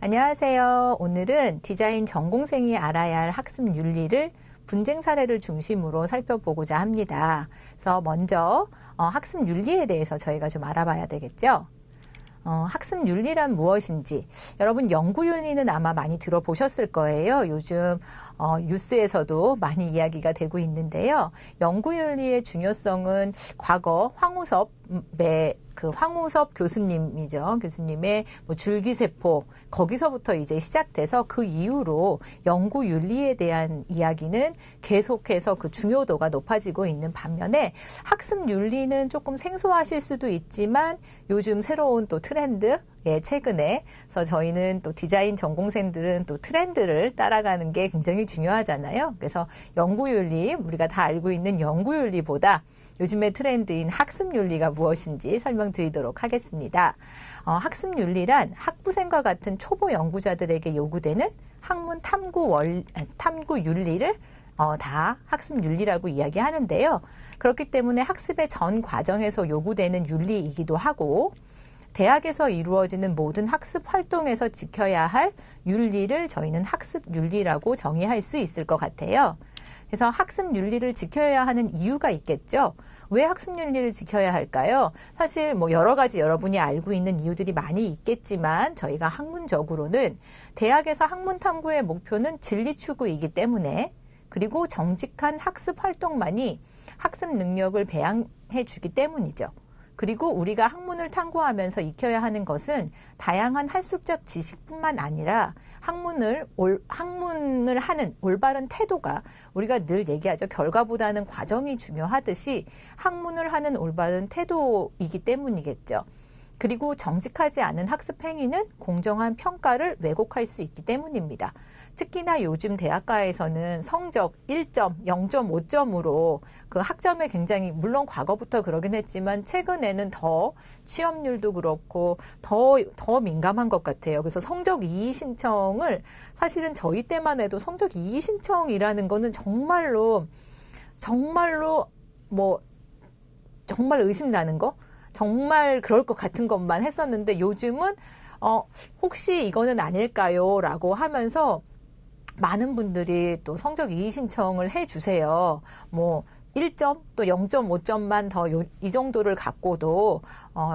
안녕하세요. 오늘은 디자인 전공생이 알아야 할 학습 윤리를 분쟁 사례를 중심으로 살펴보고자 합니다. 그래서 먼저 학습 윤리에 대해서 저희가 좀 알아봐야 되겠죠. 학습 윤리란 무엇인지, 여러분 연구 윤리는 아마 많이 들어보셨을 거예요. 요즘 뉴스에서도 많이 이야기가 되고 있는데요. 연구 윤리의 중요성은 과거 황우섭 교수님이죠. 교수님의 줄기세포, 거기서부터 이제 시작돼서 그 이후로 연구 윤리에 대한 이야기는 계속해서 그 중요도가 높아지고 있는 반면에 학습 윤리는 조금 생소하실 수도 있지만 요즘 새로운 또 트렌드, 최근에, 그래서 저희는 또 디자인 전공생들은 또 트렌드를 따라가는 게 굉장히 중요하잖아요. 그래서 연구윤리, 우리가 다 알고 있는 연구윤리보다 요즘의 트렌드인 학습윤리가 무엇인지 설명드리도록 하겠습니다. 학습윤리란 학부생과 같은 초보 연구자들에게 요구되는 학문 탐구 윤리를 다 학습윤리라고 이야기하는데요. 그렇기 때문에 학습의 전 과정에서 요구되는 윤리이기도 하고, 대학에서 이루어지는 모든 학습 활동에서 지켜야 할 윤리를 저희는 학습 윤리라고 정의할 수 있을 것 같아요. 그래서 학습 윤리를 지켜야 하는 이유가 있겠죠. 왜 학습 윤리를 지켜야 할까요? 사실 여러 가지 여러분이 알고 있는 이유들이 많이 있겠지만 저희가 학문적으로는 대학에서 학문 탐구의 목표는 진리 추구이기 때문에, 그리고 정직한 학습 활동만이 학습 능력을 배양해 주기 때문이죠. 그리고 우리가 학문을 탐구하면서 익혀야 하는 것은 다양한 학술적 지식뿐만 아니라 학문을 하는 올바른 태도가, 우리가 늘 얘기하죠. 결과보다는 과정이 중요하듯이 학문을 하는 올바른 태도이기 때문이겠죠. 그리고 정직하지 않은 학습 행위는 공정한 평가를 왜곡할 수 있기 때문입니다. 특히나 요즘 대학가에서는 성적 1점, 0.5점으로 그 학점에 굉장히, 물론 과거부터 그러긴 했지만 최근에는 더 취업률도 그렇고 더 민감한 것 같아요. 그래서 성적 이의 신청을, 사실은 저희 때만 해도 성적 이의 신청이라는 거는 정말 의심나는 거? 정말 그럴 것 같은 것만 했었는데 요즘은 혹시 이거는 아닐까요? 라고 하면서 많은 분들이 또 성적 이의 신청을 해주세요. 1점 또 0.5점만 더 이 정도를 갖고도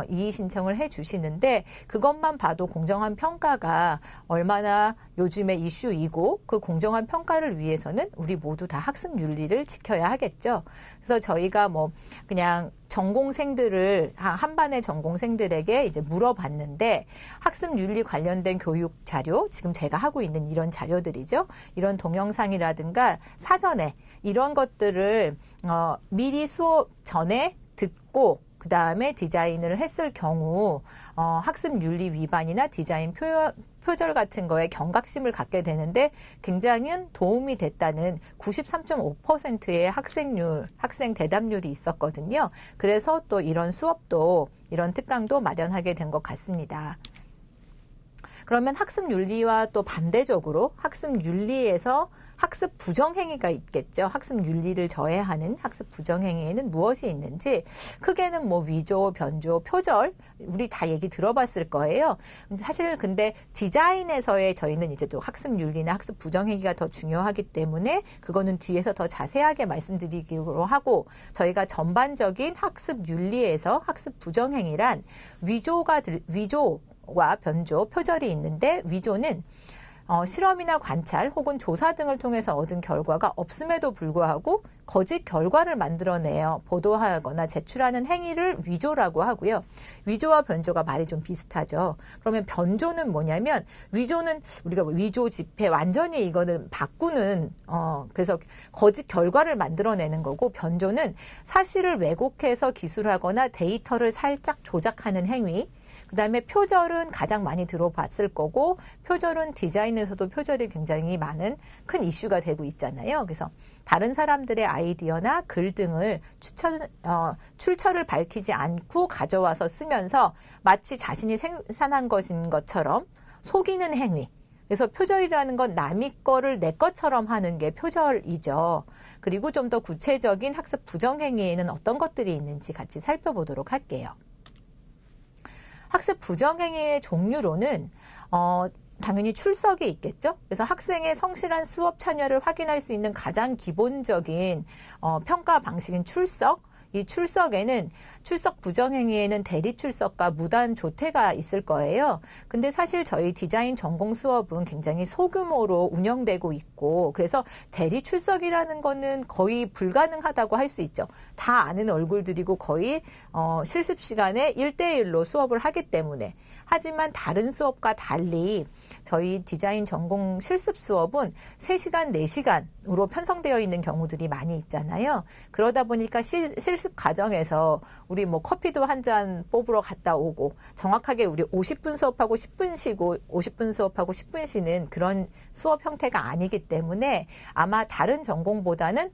이의 신청을 해주시는데, 그것만 봐도 공정한 평가가 얼마나 요즘의 이슈이고, 그 공정한 평가를 위해서는 우리 모두 다 학습 윤리를 지켜야 하겠죠. 그래서 저희가 그냥 전공생들을, 한 반의 전공생들에게 이제 물어봤는데, 학습 윤리 관련된 교육 자료, 지금 제가 하고 있는 이런 자료들이죠. 이런 동영상이라든가 사전에 이런 것들을 미리 수업 전에 듣고 그 다음에 디자인을 했을 경우 학습 윤리 위반이나 디자인 표절 같은 거에 경각심을 갖게 되는데 굉장히 도움이 됐다는 93.5%의 학생 대답률이 있었거든요. 그래서 또 이런 수업도, 이런 특강도 마련하게 된 것 같습니다. 그러면 학습 윤리와 또 반대적으로 학습 윤리에서 학습 부정행위가 있겠죠. 학습 윤리를 저해하는 학습 부정행위에는 무엇이 있는지, 크게는 위조, 변조, 표절, 우리 다 얘기 들어봤을 거예요. 사실 근데 디자인에서의 저희는 이제 또 학습 윤리나 학습 부정행위가 더 중요하기 때문에 그거는 뒤에서 더 자세하게 말씀드리기로 하고, 저희가 전반적인 학습 윤리에서 학습 부정행위란 위조와 변조, 표절이 있는데, 위조는 실험이나 관찰 혹은 조사 등을 통해서 얻은 결과가 없음에도 불구하고 거짓 결과를 만들어내어 보도하거나 제출하는 행위를 위조라고 하고요. 위조와 변조가 말이 좀 비슷하죠. 그러면 변조는 뭐냐면, 위조는 우리가 위조 집회, 완전히 이거는 바꾸는, 그래서 거짓 결과를 만들어내는 거고, 변조는 사실을 왜곡해서 기술하거나 데이터를 살짝 조작하는 행위. 그 다음에 표절은 가장 많이 들어봤을 거고, 표절은 디자인에서도 표절이 굉장히 큰 이슈가 되고 있잖아요. 그래서 다른 사람들의 아이디어나 글 등을 출처를 밝히지 않고 가져와서 쓰면서 마치 자신이 생산한 것인 것처럼 속이는 행위. 그래서 표절이라는 건 남의 거를 내 것처럼 하는 게 표절이죠. 그리고 좀 더 구체적인 학습 부정행위에는 어떤 것들이 있는지 같이 살펴보도록 할게요. 학습 부정행위의 종류로는 당연히 출석이 있겠죠. 그래서 학생의 성실한 수업 참여를 확인할 수 있는 가장 기본적인 평가 방식인 출석. 이 출석에는 출석 부정행위에는 대리 출석과 무단 조퇴가 있을 거예요. 근데 사실 저희 디자인 전공 수업은 굉장히 소규모로 운영되고 있고 그래서 대리 출석이라는 거는 거의 불가능하다고 할 수 있죠. 다 아는 얼굴들이고 거의 실습 시간에 1대1로 수업을 하기 때문에. 하지만 다른 수업과 달리 저희 디자인 전공 실습 수업은 3시간, 4시간으로 편성되어 있는 경우들이 많이 있잖아요. 그러다 보니까 실습 과정에서 우리 뭐 커피도 한 잔 뽑으러 갔다 오고 정확하게 우리 50분 수업하고 10분 쉬고 50분 수업하고 10분 쉬는 그런 수업 형태가 아니기 때문에 아마 다른 전공보다는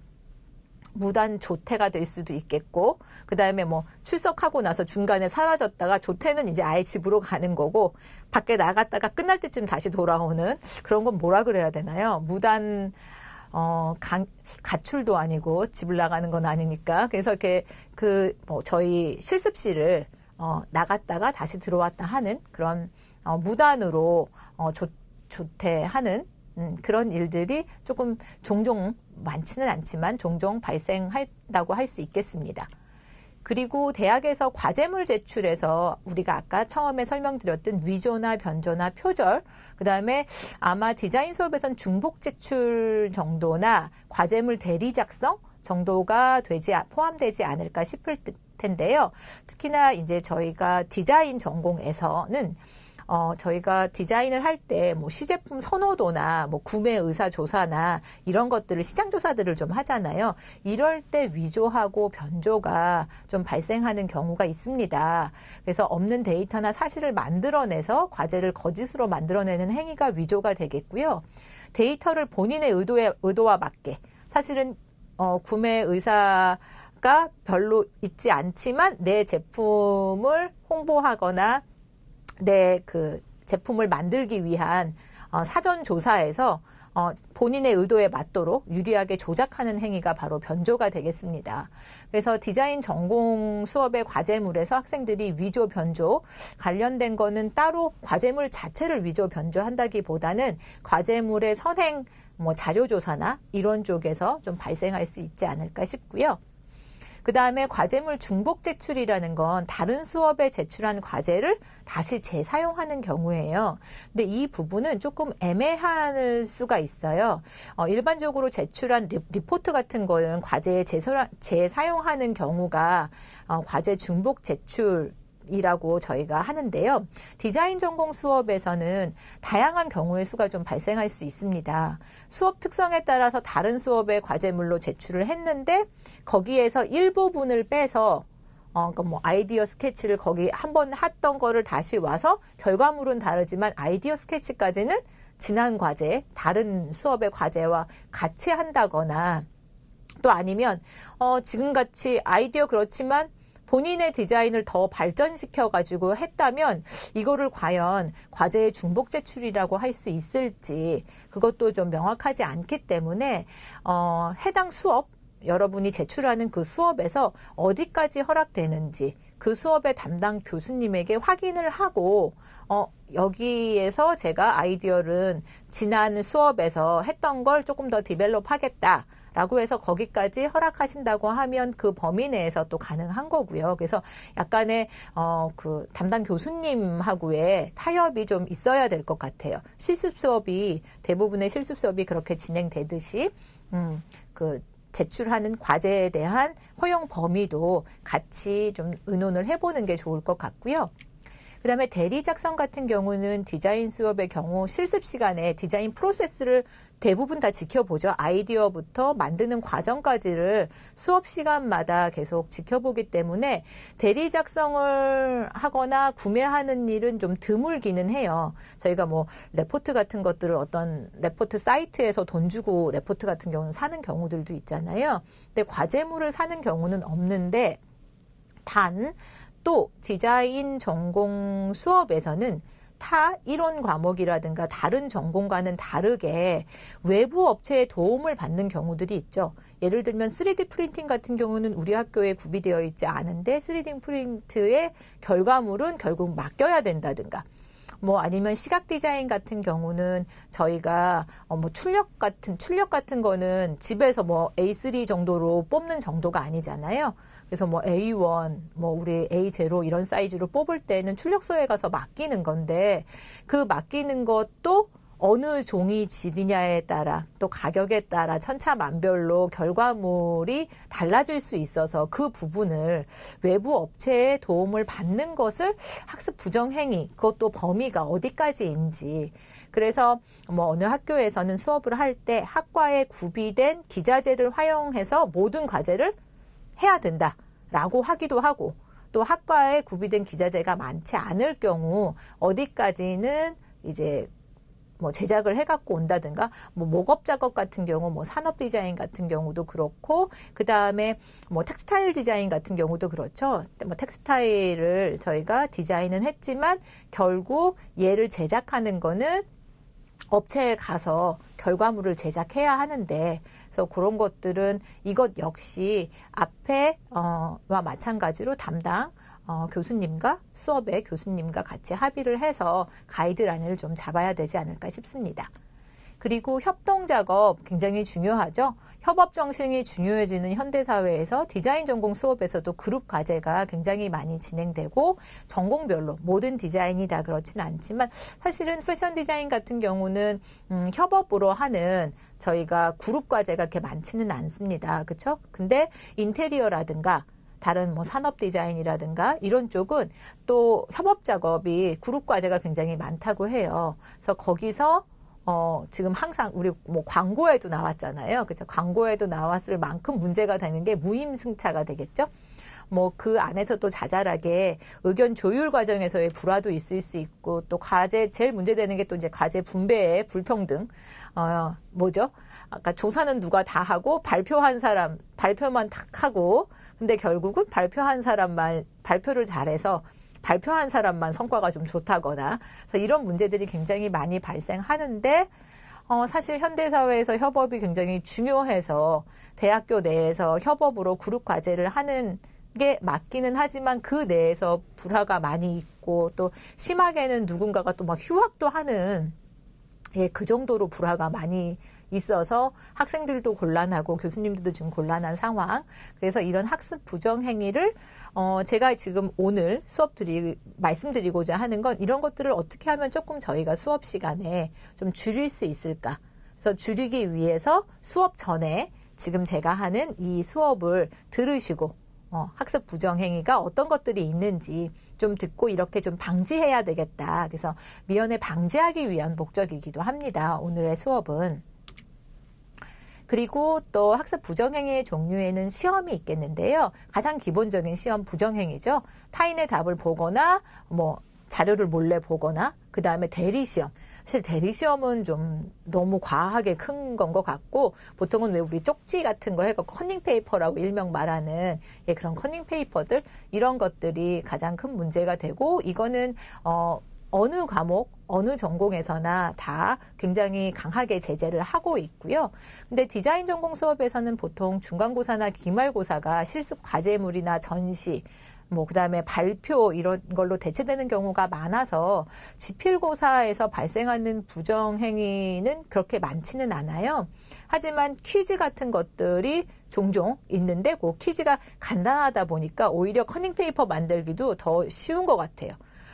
무단 조퇴가 될 수도 있겠고 그 다음에 뭐 출석하고 나서 중간에 사라졌다가 조퇴는 이제 아예 집으로 가는 거고 밖에 나갔다가 끝날 때쯤 다시 돌아오는 그런 건 뭐라 그래야 되나요? 무단 가출도 아니고 집을 나가는 건 아니니까 그래서 이렇게 저희 실습실을 나갔다가 다시 들어왔다 하는 그런 무단으로 조퇴하는 그런 일들이 조금 종종 많지는 않지만 종종 발생한다고 할 수 있겠습니다. 그리고 대학에서 과제물 제출에서 우리가 아까 처음에 설명드렸던 위조나 변조나 표절, 그 다음에 아마 디자인 수업에선 중복 제출 정도나 과제물 대리 작성 정도가 포함되지 않을까 싶을 텐데요. 특히나 이제 저희가 디자인 전공에서는 저희가 디자인을 할 때 뭐 시제품 선호도나 뭐 구매 의사 조사나 이런 것들을 시장 조사들을 좀 하잖아요. 이럴 때 위조하고 변조가 좀 발생하는 경우가 있습니다. 그래서 없는 데이터나 사실을 만들어내서 과제를 거짓으로 만들어내는 행위가 위조가 되겠고요. 데이터를 본인의 의도와 맞게 사실은 구매 의사가 별로 있지 않지만 내 제품을 홍보하거나 내 그 제품을 만들기 위한 사전 조사에서 본인의 의도에 맞도록 유리하게 조작하는 행위가 바로 변조가 되겠습니다. 그래서 디자인 전공 수업의 과제물에서 학생들이 위조, 변조 관련된 거는 따로 과제물 자체를 위조, 변조한다기보다는 과제물의 선행, 자료 조사나 이런 쪽에서 좀 발생할 수 있지 않을까 싶고요. 그 다음에 과제물 중복 제출이라는 건 다른 수업에 제출한 과제를 다시 재사용하는 경우예요. 근데 이 부분은 조금 애매할 수가 있어요. 일반적으로 제출한 리포트 같은 거는 과제에 재사용하는 경우가 과제 중복 제출 이라고 저희가 하는데요. 디자인 전공 수업에서는 다양한 경우의 수가 좀 발생할 수 있습니다. 수업 특성에 따라서 다른 수업의 과제물로 제출을 했는데 거기에서 일부분을 빼서 아이디어 스케치를 거기 한번 했던 거를 다시 와서 결과물은 다르지만 아이디어 스케치까지는 지난 과제, 다른 수업의 과제와 같이 한다거나 또 아니면 지금같이 아이디어 그렇지만 본인의 디자인을 더 발전시켜가지고 했다면 이거를 과연 과제의 중복 제출이라고 할 수 있을지 그것도 좀 명확하지 않기 때문에 해당 수업 여러분이 제출하는 그 수업에서 어디까지 허락되는지 그 수업의 담당 교수님에게 확인을 하고 여기에서 제가 아이디어는 지난 수업에서 했던 걸 조금 더 디벨롭 하겠다. 라고 해서 거기까지 허락하신다고 하면 그 범위 내에서 또 가능한 거고요. 그래서 약간의 그 담당 교수님하고의 타협이 좀 있어야 될 것 같아요. 실습 수업이 대부분의 실습 수업이 그렇게 진행되듯이 그 제출하는 과제에 대한 허용 범위도 같이 좀 의논을 해보는 게 좋을 것 같고요. 그 다음에 대리 작성 같은 경우는 디자인 수업의 경우 실습 시간에 디자인 프로세스를 대부분 다 지켜보죠. 아이디어부터 만드는 과정까지를 수업 시간마다 계속 지켜보기 때문에 대리 작성을 하거나 구매하는 일은 좀 드물기는 해요. 저희가 레포트 같은 것들을 어떤 레포트 사이트에서 돈 주고 레포트 같은 경우는 사는 경우들도 있잖아요. 근데 과제물을 사는 경우는 없는데 또 디자인 전공 수업에서는 타 이론 과목이라든가 다른 전공과는 다르게 외부 업체의 도움을 받는 경우들이 있죠. 예를 들면 3D 프린팅 같은 경우는 우리 학교에 구비되어 있지 않은데 3D 프린트의 결과물은 결국 맡겨야 된다든가 뭐 아니면 시각 디자인 같은 경우는 저희가 뭐 출력 같은 거는 집에서 뭐 A3 정도로 뽑는 정도가 아니잖아요. 그래서 뭐 A1, 뭐 우리 A0 이런 사이즈로 뽑을 때는 출력소에 가서 맡기는 건데 그 맡기는 것도 어느 종이 질이냐에 따라 또 가격에 따라 천차만별로 결과물이 달라질 수 있어서 그 부분을 외부 업체의 도움을 받는 것을 학습 부정행위, 그것도 범위가 어디까지인지. 그래서 뭐 어느 학교에서는 수업을 할 때 학과에 구비된 기자재를 활용해서 모든 과제를 해야 된다라고 하기도 하고, 또 학과에 구비된 기자재가 많지 않을 경우 어디까지는 이제 뭐 제작을 해갖고 온다든가, 뭐 목업 작업 같은 경우, 뭐 산업 디자인 같은 경우도 그렇고, 그 다음에 뭐 텍스타일 디자인 같은 경우도 그렇죠. 뭐 텍스타일을 저희가 디자인은 했지만 결국 얘를 제작하는 거는 업체에 가서 결과물을 제작해야 하는데, 그래서 그런 것들은 이것 역시 앞에와 마찬가지로 담당 교수님과 수업의 교수님과 같이 합의를 해서 가이드라인을 좀 잡아야 되지 않을까 싶습니다. 그리고 협동 작업 굉장히 중요하죠. 협업 정신이 중요해지는 현대사회에서 디자인 전공 수업에서도 그룹 과제가 굉장히 많이 진행되고, 전공별로 모든 디자인이 다 그렇진 않지만 사실은 패션 디자인 같은 경우는 협업으로 하는 저희가 그룹 과제가 그렇게 많지는 않습니다. 그렇죠? 근데 인테리어라든가 다른 뭐 산업 디자인이라든가 이런 쪽은 또 협업 작업이 그룹 과제가 굉장히 많다고 해요. 그래서 거기서 지금 항상 우리 뭐 광고에도 나왔잖아요. 그렇죠? 광고에도 나왔을 만큼 문제가 되는 게 무임승차가 되겠죠. 뭐 그 안에서도 자잘하게 의견 조율 과정에서의 불화도 있을 수 있고, 또 과제 제일 문제되는 게 또 이제 과제 분배의 불평등. 뭐죠? 아까 조사는 누가 다 하고 발표한 사람 발표만 탁 하고, 근데 결국은 발표한 사람만 발표를 잘해서 발표한 사람만 성과가 좀 좋다거나, 그래서 이런 문제들이 굉장히 많이 발생하는데, 사실 현대사회에서 협업이 굉장히 중요해서 대학교 내에서 협업으로 그룹 과제를 하는 게 맞기는 하지만 그 내에서 불화가 많이 있고, 또 심하게는 누군가가 또 막 휴학도 하는, 그 정도로 불화가 많이 있어서 학생들도 곤란하고 교수님들도 지금 곤란한 상황. 그래서 이런 학습 부정 행위를 제가 지금 오늘 말씀드리고자 하는 건, 이런 것들을 어떻게 하면 조금 저희가 수업 시간에 좀 줄일 수 있을까. 그래서 줄이기 위해서 수업 전에 지금 제가 하는 이 수업을 들으시고 학습 부정행위가 어떤 것들이 있는지 좀 듣고 이렇게 좀 방지해야 되겠다. 그래서 미연에 방지하기 위한 목적이기도 합니다. 오늘의 수업은. 그리고 또 학습 부정행위의 종류에는 시험이 있겠는데요. 가장 기본적인 시험 부정행위죠. 타인의 답을 보거나 뭐 자료를 몰래 보거나, 그 다음에 대리시험. 사실 대리시험은 좀 너무 과하게 큰 건 것 같고, 보통은 왜 우리 쪽지 같은 거 해서 커닝페이퍼라고 일명 말하는 그런 커닝페이퍼들, 이런 것들이 가장 큰 문제가 되고, 이거는 어느 과목, 어느 전공에서나 다 굉장히 강하게 제재를 하고 있고요. 근데 디자인 전공 수업에서는 보통 중간고사나 기말고사가 실습 과제물이나 전시, 뭐 그다음에 발표 이런 걸로 대체되는 경우가 많아서 지필고사에서 발생하는 부정행위는 그렇게 많지는 않아요. 하지만 퀴즈 같은 것들이 종종 있는데, 그 퀴즈가 간단하다 보니까 오히려 커닝페이퍼 만들기도 더 쉬운 것 같아요.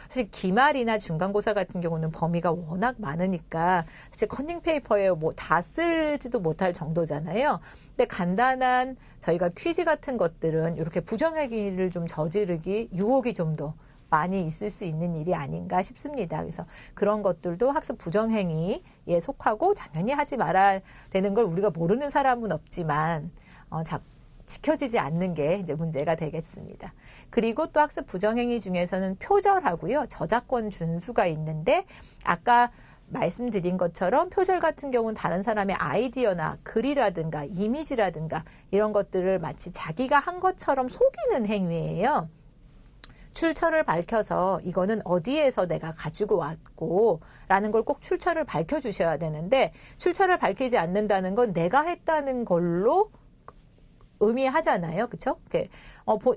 사실 기말이나 중간고사 같은 경우는 범위가 워낙 많으니까 사실 커닝페이퍼에 뭐 다 쓸지도 못할 정도잖아요. 근데 간단한 저희가 퀴즈 같은 것들은 이렇게 부정행위를 좀 저지르기 유혹이 좀 더 많이 있을 수 있는 일이 아닌가 싶습니다. 그래서 그런 것들도 학습 부정행위에 속하고 당연히 하지 말아야 되는 걸 우리가 모르는 사람은 없지만 지켜지지 않는 게 이제 문제가 되겠습니다. 그리고 또 학습 부정행위 중에서는 표절하고요, 저작권 준수가 있는데, 아까 말씀드린 것처럼 표절 같은 경우는 다른 사람의 아이디어나 글이라든가 이미지라든가 이런 것들을 마치 자기가 한 것처럼 속이는 행위예요. 출처를 밝혀서 이거는 어디에서 내가 가지고 왔고 라는 걸 꼭 출처를 밝혀주셔야 되는데, 출처를 밝히지 않는다는 건 내가 했다는 걸로 의미하잖아요. 그쵸?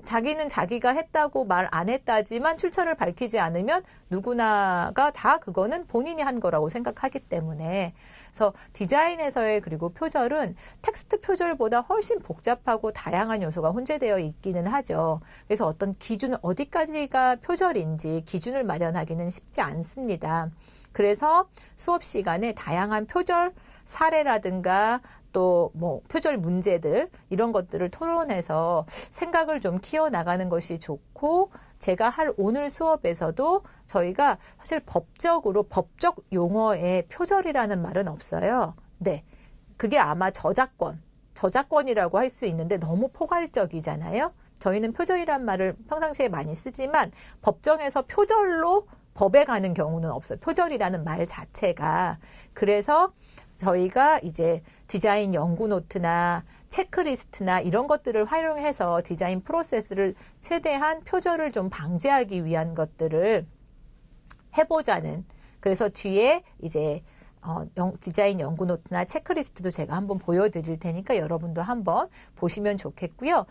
자기는 자기가 했다고 말 안 했다지만 출처를 밝히지 않으면 누구나가 다 그거는 본인이 한 거라고 생각하기 때문에. 그래서 디자인에서의 그리고 표절은 텍스트 표절보다 훨씬 복잡하고 다양한 요소가 혼재되어 있기는 하죠. 그래서 어떤 기준, 어디까지가 표절인지 기준을 마련하기는 쉽지 않습니다. 그래서 수업 시간에 다양한 표절 사례라든가 또 뭐 표절 문제들 이런 것들을 토론해서 생각을 좀 키워나가는 것이 좋고, 제가 할 오늘 수업에서도 저희가 사실 법적 용어에 표절이라는 말은 없어요. 네. 그게 아마 저작권이라고 할 수 있는데 너무 포괄적이잖아요. 저희는 표절이란 말을 평상시에 많이 쓰지만 법정에서 표절로 법에 가는 경우는 없어요. 표절이라는 말 자체가. 그래서 저희가 이제 디자인 연구 노트나 체크리스트나 이런 것들을 활용해서 디자인 프로세스를 최대한 표절을 좀 방지하기 위한 것들을 해보자는, 그래서 뒤에 이제 디자인 연구 노트나 체크리스트도 제가 한번 보여드릴 테니까 여러분도 한번 보시면 좋겠고요.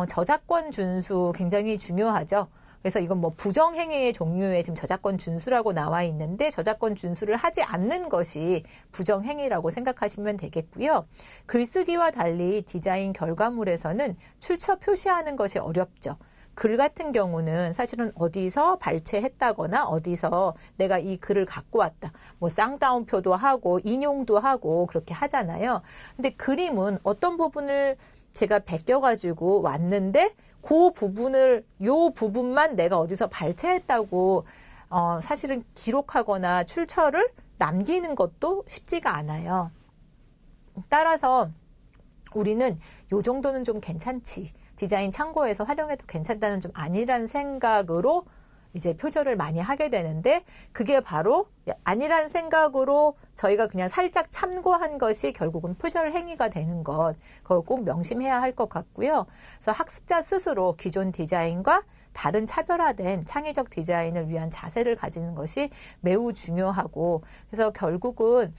저작권 준수 굉장히 중요하죠. 그래서 이건 뭐 부정행위의 종류에 지금 저작권 준수라고 나와 있는데, 저작권 준수를 하지 않는 것이 부정행위라고 생각하시면 되겠고요. 글쓰기와 달리 디자인 결과물에서는 출처 표시하는 것이 어렵죠. 글 같은 경우는 사실은 어디서 발췌했다거나 어디서 내가 이 글을 갖고 왔다, 뭐 쌍따옴표도 하고 인용도 하고 그렇게 하잖아요. 근데 그림은 어떤 부분을 제가 베껴가지고 왔는데 요 부분만 내가 어디서 발췌했다고 사실은 기록하거나 출처를 남기는 것도 쉽지가 않아요. 따라서 우리는 요 정도는 좀 괜찮지, 디자인 참고해서 활용해도 괜찮다는 좀 아니란 생각으로 이제 표절을 많이 하게 되는데, 그게 바로 아니란 생각으로 저희가 그냥 살짝 참고한 것이 결국은 표절 행위가 되는 것, 그걸 꼭 명심해야 할 것 같고요. 그래서 학습자 스스로 기존 디자인과 다른 차별화된 창의적 디자인을 위한 자세를 가지는 것이 매우 중요하고, 그래서 결국은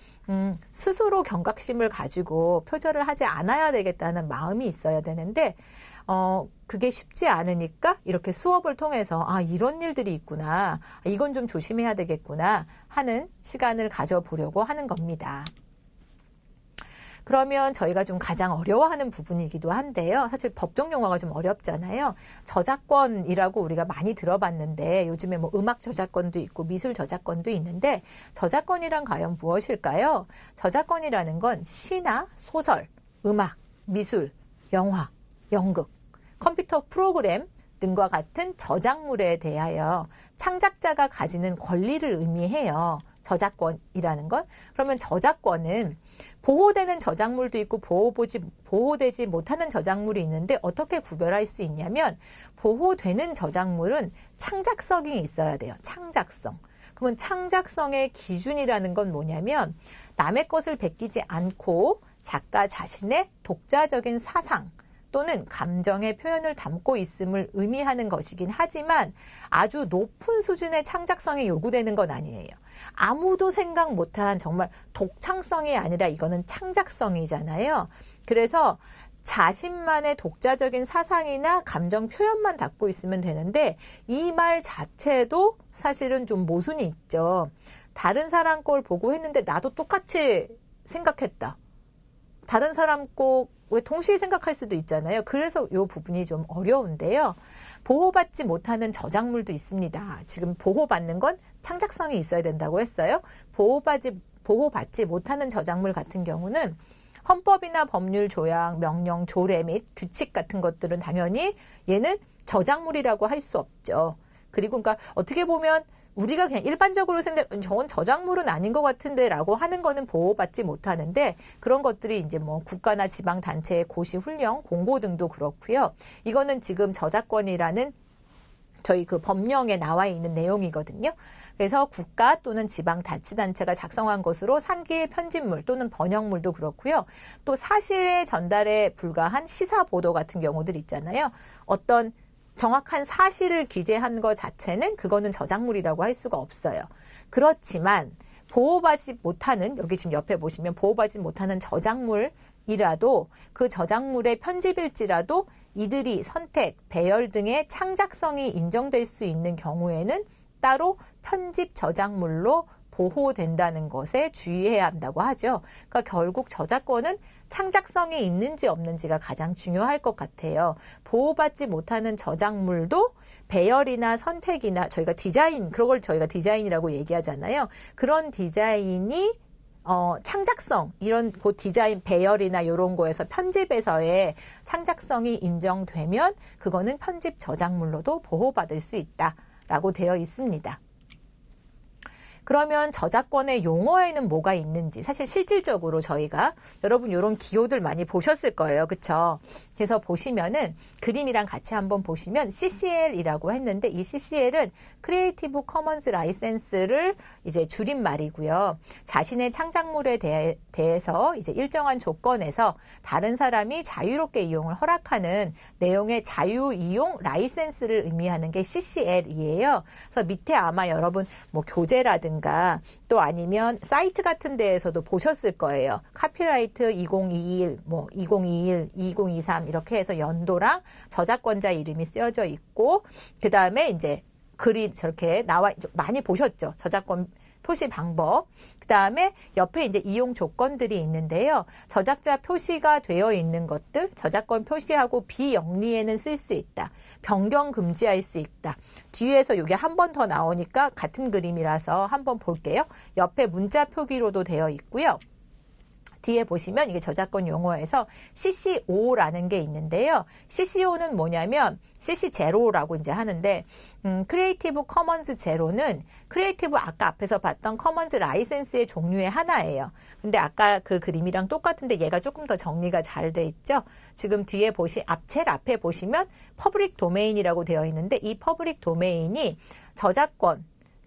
스스로 경각심을 가지고 표절을 하지 않아야 되겠다는 마음이 있어야 되는데, 그게 쉽지 않으니까 이렇게 수업을 통해서 이런 일들이 있구나, 이건 좀 조심해야 되겠구나 하는 시간을 가져보려고 하는 겁니다. 그러면 저희가 좀 가장 어려워하는 부분이기도 한데요. 사실 법정 용어가 좀 어렵잖아요. 저작권이라고 우리가 많이 들어봤는데, 요즘에 뭐 음악 저작권도 있고 미술 저작권도 있는데, 저작권이란 과연 무엇일까요? 저작권이라는 건 시나 소설, 음악, 미술, 영화, 연극, 컴퓨터 프로그램 등과 같은 저작물에 대하여 창작자가 가지는 권리를 의미해요. 저작권이라는 건. 그러면 저작권은 보호되는 저작물도 있고 보호되지 못하는 저작물이 있는데, 어떻게 구별할 수 있냐면, 보호되는 저작물은 창작성이 있어야 돼요. 창작성. 그러면 창작성의 기준이라는 건 뭐냐면, 남의 것을 베끼지 않고 작가 자신의 독자적인 사상 또는 감정의 표현을 담고 있음을 의미하는 것이긴 하지만, 아주 높은 수준의 창작성이 요구되는 건 아니에요. 아무도 생각 못한 정말 독창성이 아니라 이거는 창작성이잖아요. 그래서 자신만의 독자적인 사상이나 감정 표현만 담고 있으면 되는데, 이 말 자체도 사실은 좀 모순이 있죠. 다른 사람 걸 보고 했는데 나도 똑같이 생각했다. 다른 사람 거 왜 동시에 생각할 수도 있잖아요. 그래서 이 부분이 좀 어려운데요. 보호받지 못하는 저작물도 있습니다. 지금 보호받는 건 창작성이 있어야 된다고 했어요. 보호받지 못하는 저작물 같은 경우는 헌법이나 법률 조약, 명령, 조례 및 규칙 같은 것들은 당연히 얘는 저작물이라고 할 수 없죠. 그리고 그러니까 어떻게 보면 우리가 그냥 일반적으로 저건 저작물은 아닌 것 같은데 라고 하는 거는 보호받지 못하는데, 그런 것들이 이제 뭐 국가나 지방단체의 고시 훈령, 공고 등도 그렇고요. 이거는 지금 저작권이라는 저희 그 법령에 나와 있는 내용이거든요. 그래서 국가 또는 지방자치단체가 작성한 것으로 상기의 편집물 또는 번역물도 그렇고요. 또 사실의 전달에 불과한 시사보도 같은 경우들 있잖아요. 어떤 정확한 사실을 기재한 것 자체는 그거는 저작물이라고 할 수가 없어요. 그렇지만 보호받지 못하는, 여기 지금 옆에 보시면 보호받지 못하는 저작물 이라도 그 저작물의 편집일지라도 이들이 선택, 배열 등의 창작성이 인정될 수 있는 경우에는 따로 편집 저작물로 보호된다는 것에 주의해야 한다고 하죠. 그러니까 결국 저작권은 창작성이 있는지 없는지가 가장 중요할 것 같아요. 보호받지 못하는 저작물도 배열이나 선택이나 저희가 디자인, 그런 걸 저희가 디자인이라고 얘기하잖아요. 그런 디자인이 창작성, 이런 그 디자인 배열이나 이런 거에서 편집에서의 창작성이 인정되면 그거는 편집 저작물로도 보호받을 수 있다라고 되어 있습니다. 그러면 저작권의 용어에는 뭐가 있는지 사실 실질적으로 저희가 여러분 이런 기호들 많이 보셨을 거예요. 그쵸? 그래서 보시면은 그림이랑 같이 한번 보시면 CCL이라고 했는데 이 CCL은 크리에이티브 커먼즈 라이센스를 이제 줄임말이고요. 자신의 창작물에 대해서 이제 일정한 조건에서 다른 사람이 자유롭게 이용을 허락하는 내용의 자유 이용 라이센스를 의미하는 게 CCL이에요. 그래서 밑에 아마 여러분 뭐 교재라든가 또 아니면 사이트 같은 데에서도 보셨을 거예요. 카피라이트 2021, 뭐 2021, 2023 이렇게 해서 연도랑 저작권자 이름이 쓰여져 있고 그 다음에 이제 글이 저렇게 나와 많이 보셨죠. 저작권 표시 방법. 그 다음에 옆에 이제 이용 조건들이 있는데요. 저작자 표시가 되어 있는 것들, 저작권 표시하고 비영리에는 쓸 수 있다. 변경 금지할 수 있다. 뒤에서 이게 한 번 더 나오니까 같은 그림이라서 한번 볼게요. 옆에 문자 표기로도 되어 있고요. 뒤에 보시면 이게 저작권 용어에서 CC5라는 게 있는데요. CC5는 뭐냐면 CC0라고 이제 하는데 크리에이티브 커먼즈 제로는 크리에이티브 아까 앞에서 봤던 커먼즈 라이센스의 종류의 하나예요. 근데 아까 그 그림이랑 똑같은데 얘가 조금 더 정리가 잘 돼 있죠. 지금 뒤에 제일 앞에 보시면 퍼블릭 도메인이라고 되어 있는데 이 퍼블릭 도메인이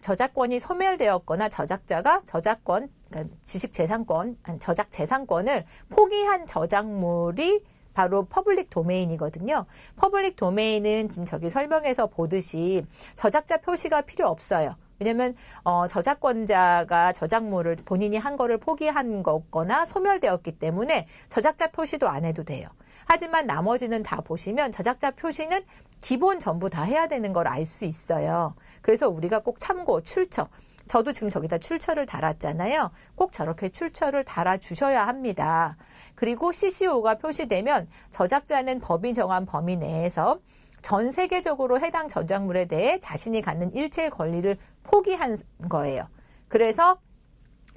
저작권이 소멸되었거나 저작자가 저작권, 그러니까 지식재산권, 저작재산권을 포기한 저작물이 바로 퍼블릭 도메인이거든요. 퍼블릭 도메인은 지금 저기 설명에서 보듯이 저작자 표시가 필요 없어요. 왜냐면 저작권자가 저작물을 본인이 한 거를 포기한 거거나 소멸되었기 때문에 저작자 표시도 안 해도 돼요. 하지만 나머지는 다 보시면 저작자 표시는 기본 전부 다 해야 되는 걸 알 수 있어요. 그래서 우리가 꼭 참고 출처, 저도 지금 저기다 출처를 달았잖아요. 꼭 저렇게 출처를 달아주셔야 합니다. 그리고 CC5가 표시되면 저작자는 법이 정한 범위 내에서 전 세계적으로 해당 저작물에 대해 자신이 갖는 일체의 권리를 포기한 거예요. 그래서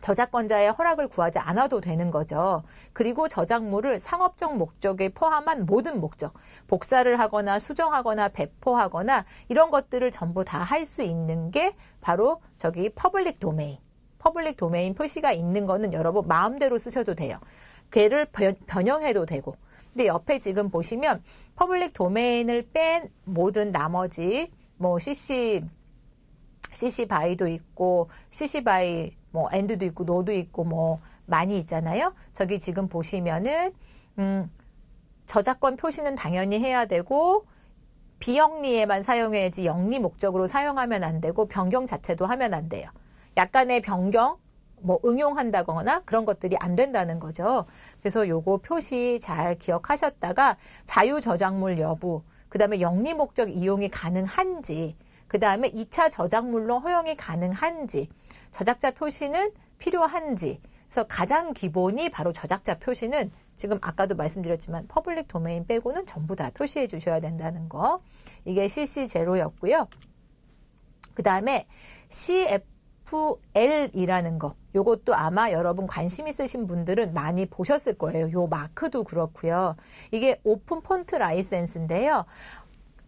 저작권자의 허락을 구하지 않아도 되는 거죠. 그리고 저작물을 상업적 목적에 포함한 모든 목적, 복사를 하거나 수정하거나 배포하거나 이런 것들을 전부 다 할 수 있는 게 바로 저기 퍼블릭 도메인. 퍼블릭 도메인 표시가 있는 거는 여러분 마음대로 쓰셔도 돼요. 걔를 변형해도 되고. 근데 옆에 지금 보시면 퍼블릭 도메인을 뺀 모든 나머지 뭐 CC by도 있고 CC by 뭐 and도 있고 no도 있고 뭐 많이 있잖아요. 저기 지금 보시면은 저작권 표시는 당연히 해야 되고 비영리에만 사용해야지 영리 목적으로 사용하면 안 되고 변경 자체도 하면 안 돼요. 약간의 변경 뭐 응용한다거나 그런 것들이 안 된다는 거죠. 그래서 요거 표시 잘 기억하셨다가 자유 저작물 여부, 그다음에 영리 목적 이용이 가능한지, 그다음에 2차 저작물로 허용이 가능한지, 저작자 표시는 필요한지. 그래서 가장 기본이 바로 저작자 표시는 지금 아까도 말씀드렸지만 퍼블릭 도메인 빼고는 전부 다 표시해 주셔야 된다는 거. 이게 CC0였고요. 그다음에 CFL이라는 거. 요것도 아마 여러분 관심 있으신 분들은 많이 보셨을 거예요. 요 마크도 그렇고요. 이게 오픈 폰트 라이센스인데요.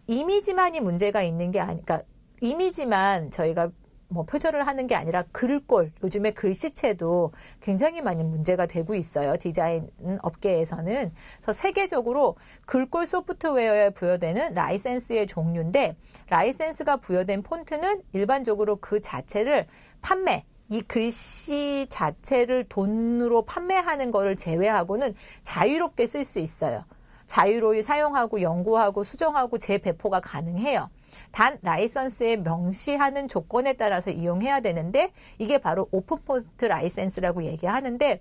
이미지만이 문제가 있는 게 아니까 이미지만 저희가 뭐 표절을 하는 게 아니라 글꼴, 요즘에 글씨체도 굉장히 많이 문제가 되고 있어요. 디자인 업계에서는. 그래서 세계적으로 글꼴 소프트웨어에 부여되는 라이센스의 종류인데 라이센스가 부여된 폰트는 일반적으로 그 자체를 이 글씨 자체를 돈으로 판매하는 거를 제외하고는 자유롭게 쓸 수 있어요. 자유로이 사용하고 연구하고 수정하고 재배포가 가능해요. 단 라이선스에 명시하는 조건에 따라서 이용해야 되는데 이게 바로 오픈폰트 라이센스라고 얘기하는데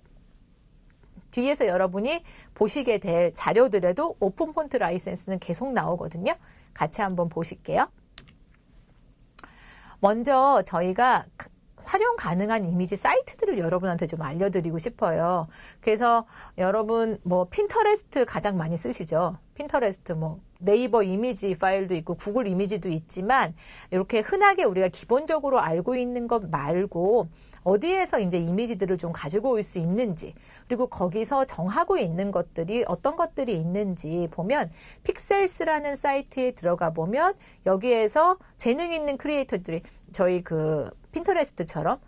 뒤에서 여러분이 보시게 될 자료들에도 오픈 폰트 라이센스는 계속 나오거든요. 같이 한번 보실게요. 먼저 저희가 활용 가능한 이미지 사이트들을 여러분한테 좀 알려드리고 싶어요. 그래서 여러분 뭐 핀터레스트 가장 많이 쓰시죠. 핀터레스트 뭐 네이버 이미지 파일도 있고 구글 이미지도 있지만 이렇게 흔하게 우리가 기본적으로 알고 있는 것 말고 어디에서 이제 이미지들을 좀 가지고 올 수 있는지, 그리고 거기서 정하고 있는 것들이 어떤 것들이 있는지 보면 픽셀스라는 사이트에 들어가 보면 여기에서 재능 있는 크리에이터들이 저희 그 핀터레스트처럼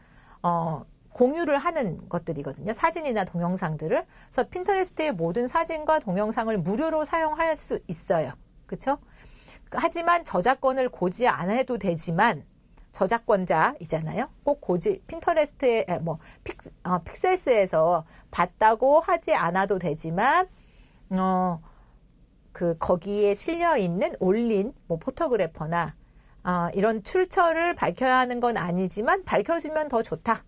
공유를 하는 것들이거든요. 사진이나 동영상들을. 그래서 핀터레스트의 모든 사진과 동영상을 무료로 사용할 수 있어요. 그렇죠? 하지만 저작권을 고지 안 해도 되지만 저작권자이잖아요. 꼭 핀터레스트에 픽셀스에서 봤다고 하지 않아도 되지만 거기에 실려 있는 올린 포토그래퍼나 이런 출처를 밝혀야 하는 건 아니지만 밝혀주면 더 좋다.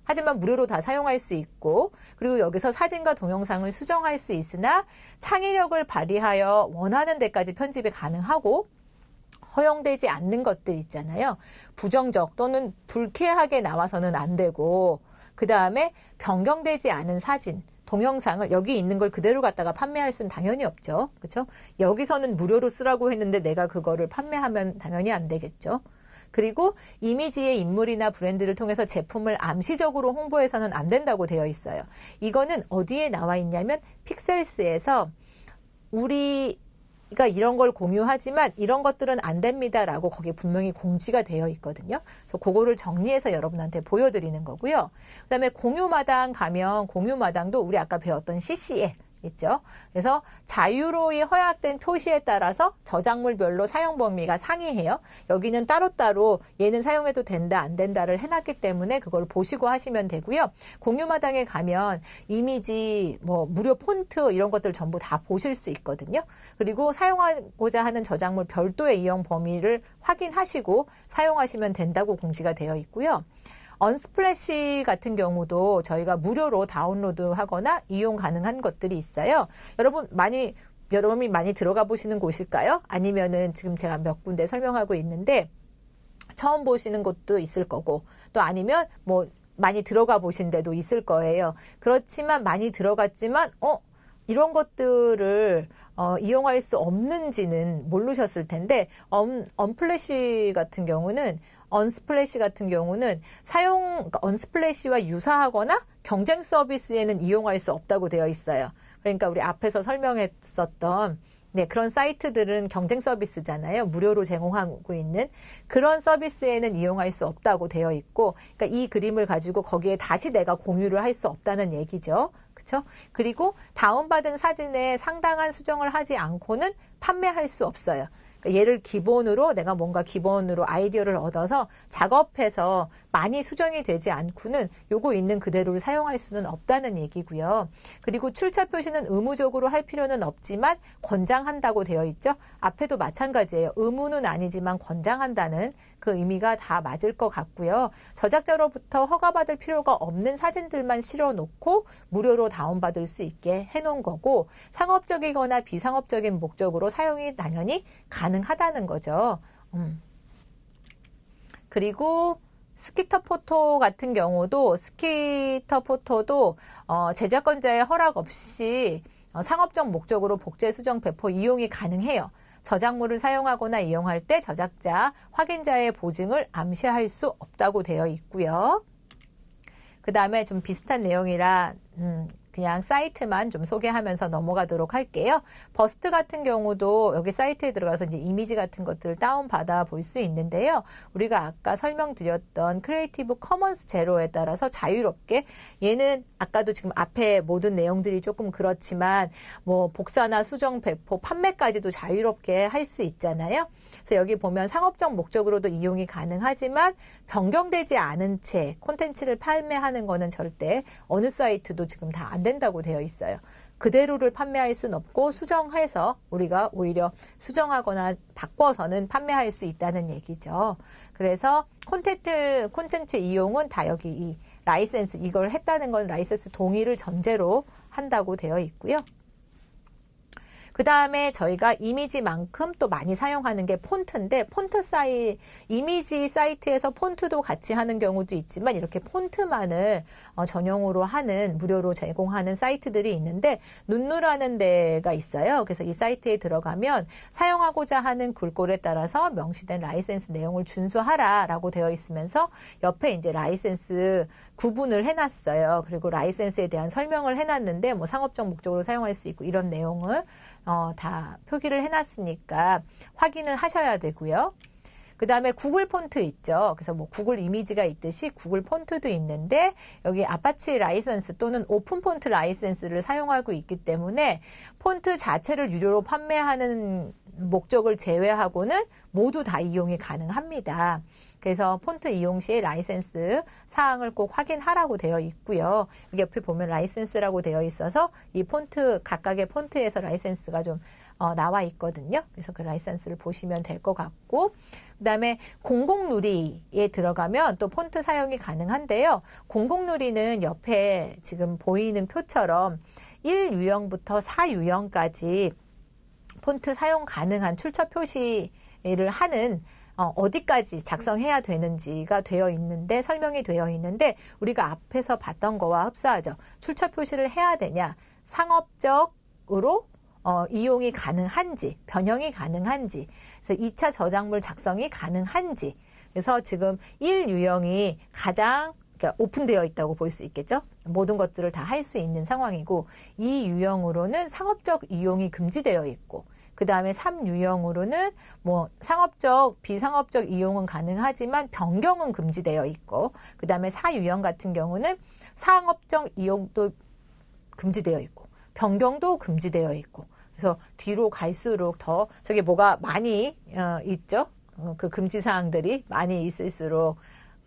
하지만 무료로 다 사용할 수 있고, 그리고 여기서 사진과 동영상을 수정할 수 있으나 창의력을 발휘하여 원하는 데까지 편집이 가능하고, 허용되지 않는 것들 있잖아요. 부정적 또는 불쾌하게 나와서는 안 되고, 그 다음에 변경되지 않은 사진, 동영상을 여기 있는 걸 그대로 갖다가 판매할 수는 당연히 없죠. 그렇죠? 여기서는 무료로 쓰라고 했는데 내가 그거를 판매하면 당연히 안 되겠죠. 그리고 이미지의 인물이나 브랜드를 통해서 제품을 암시적으로 홍보해서는 안 된다고 되어 있어요. 이거는 어디에 나와 있냐면 픽셀스에서 우리가 이런 걸 공유하지만 이런 것들은 안 됩니다라고 거기에 분명히 공지가 되어 있거든요. 그래서 그거를 정리해서 여러분한테 보여드리는 거고요. 그 다음에 공유마당 가면 공유마당도 우리 아까 배웠던 CCL 있죠. 그래서 자유로이 허약된 표시에 따라서 저작물별로 사용 범위가 상이해요. 여기는 따로따로 얘는 사용해도 된다 안 된다를 해놨기 때문에 그걸 보시고 하시면 되고요. 공유마당에 가면 이미지 무료 폰트 이런 것들 전부 다 보실 수 있거든요. 그리고 사용하고자 하는 저작물 별도의 이용 범위를 확인하시고 사용하시면 된다고 공지가 되어 있고요. 언스플래시 같은 경우도 저희가 무료로 다운로드하거나 이용 가능한 것들이 있어요. 여러분이 많이 들어가 보시는 곳일까요? 아니면은 지금 제가 몇 군데 설명하고 있는데 처음 보시는 곳도 있을 거고, 또 아니면 많이 들어가 보신 데도 있을 거예요. 그렇지만 많이 들어갔지만 이런 것들을 이용할 수 없는지는 모르셨을 텐데, 언스플래시 같은 경우는 언스플래시와 유사하거나 경쟁 서비스에는 이용할 수 없다고 되어 있어요. 그러니까 우리 앞에서 설명했었던 그런 사이트들은 경쟁 서비스잖아요. 무료로 제공하고 있는 그런 서비스에는 이용할 수 없다고 되어 있고, 그러니까 이 그림을 가지고 거기에 다시 내가 공유를 할 수 없다는 얘기죠. 그렇죠? 그리고 다운받은 사진에 상당한 수정을 하지 않고는 판매할 수 없어요. 얘를 기본으로 내가 뭔가 기본으로 아이디어를 얻어서 작업해서 많이 수정이 되지 않고는 요거 있는 그대로를 사용할 수는 없다는 얘기고요. 그리고 출처 표시는 의무적으로 할 필요는 없지만 권장한다고 되어 있죠. 앞에도 마찬가지예요. 의무는 아니지만 권장한다는 그 의미가 다 맞을 것 같고요. 저작자로부터 허가받을 필요가 없는 사진들만 실어놓고 무료로 다운받을 수 있게 해놓은 거고, 상업적이거나 비상업적인 목적으로 사용이 당연히 가능하다는 거죠. 그리고 스키터 포토 같은 경우도 제작권자의 허락 없이 상업적 목적으로 복제 수정 배포 이용이 가능해요. 저작물을 사용하거나 이용할 때 저작자, 확인자의 보증을 암시할 수 없다고 되어 있고요. 그 다음에 좀 비슷한 내용이라 그냥 사이트만 좀 소개하면서 넘어가도록 할게요. 버스트 같은 경우도 여기 사이트에 들어가서 이제 이미지 같은 것들을 다운받아 볼 수 있는데요. 우리가 아까 설명드렸던 크리에이티브 커먼스 제로에 따라서 자유롭게, 얘는 아까도 지금 앞에 모든 내용들이 조금 그렇지만 복사나 수정, 배포, 판매까지도 자유롭게 할 수 있잖아요. 그래서 여기 보면 상업적 목적으로도 이용이 가능하지만 변경되지 않은 채 콘텐츠를 판매하는 거는 절대 어느 사이트도 지금 다 안 된다고 되어 있어요. 그대로를 판매할 수는 없고 수정해서 우리가 오히려 수정하거나 바꿔서는 판매할 수 있다는 얘기죠. 그래서 콘텐츠 이용은 다 여기 이 라이센스, 이걸 했다는 건 라이센스 동의를 전제로 한다고 되어 있고요. 그 다음에 저희가 이미지만큼 또 많이 사용하는 게 폰트인데, 이미지 사이트에서 폰트도 같이 하는 경우도 있지만, 이렇게 폰트만을 전용으로 하는, 무료로 제공하는 사이트들이 있는데, 눈누라는 데가 있어요. 그래서 이 사이트에 들어가면 사용하고자 하는 글꼴에 따라서 명시된 라이센스 내용을 준수하라 라고 되어 있으면서, 옆에 이제 라이센스 구분을 해놨어요. 그리고 라이센스에 대한 설명을 해놨는데, 뭐 상업적 목적으로 사용할 수 있고, 이런 내용을 다 표기를 해놨으니까 확인을 하셔야 되고요. 그 다음에 구글 폰트 있죠. 그래서 뭐 구글 이미지가 있듯이 구글 폰트도 있는데, 여기 아파치 라이선스 또는 오픈 폰트 라이센스를 사용하고 있기 때문에 폰트 자체를 유료로 판매하는 목적을 제외하고는 모두 다 이용이 가능합니다. 그래서 폰트 이용 시에 라이센스 사항을 꼭 확인하라고 되어 있고요. 여기 옆에 보면 라이센스라고 되어 있어서 이 폰트, 각각의 폰트에서 라이센스가 좀 나와 있거든요. 그래서 그 라이센스를 보시면 될 것 같고, 그 다음에 공공누리에 들어가면 또 폰트 사용이 가능한데요. 공공누리는 옆에 지금 보이는 표처럼 1유형부터 4유형까지 폰트 사용 가능한 출처 표시를 하는 어디까지 작성해야 되는지가 되어 있는데, 설명이 되어 있는데, 우리가 앞에서 봤던 거와 흡사하죠. 출처 표시를 해야 되냐, 상업적으로 이용이 가능한지, 변형이 가능한지, 그래서 2차 저작물 작성이 가능한지, 그래서 지금 1유형이 가장 오픈되어 있다고 볼 수 있겠죠. 모든 것들을 다 할 수 있는 상황이고, 2유형으로는 상업적 이용이 금지되어 있고, 그 다음에 3유형으로는 뭐 상업적, 비상업적 이용은 가능하지만 변경은 금지되어 있고, 그 다음에 4유형 같은 경우는 상업적 이용도 금지되어 있고, 변경도 금지되어 있고, 그래서 뒤로 갈수록 더 저게 뭐가 많이 있죠. 그 금지 사항들이 많이 있을수록,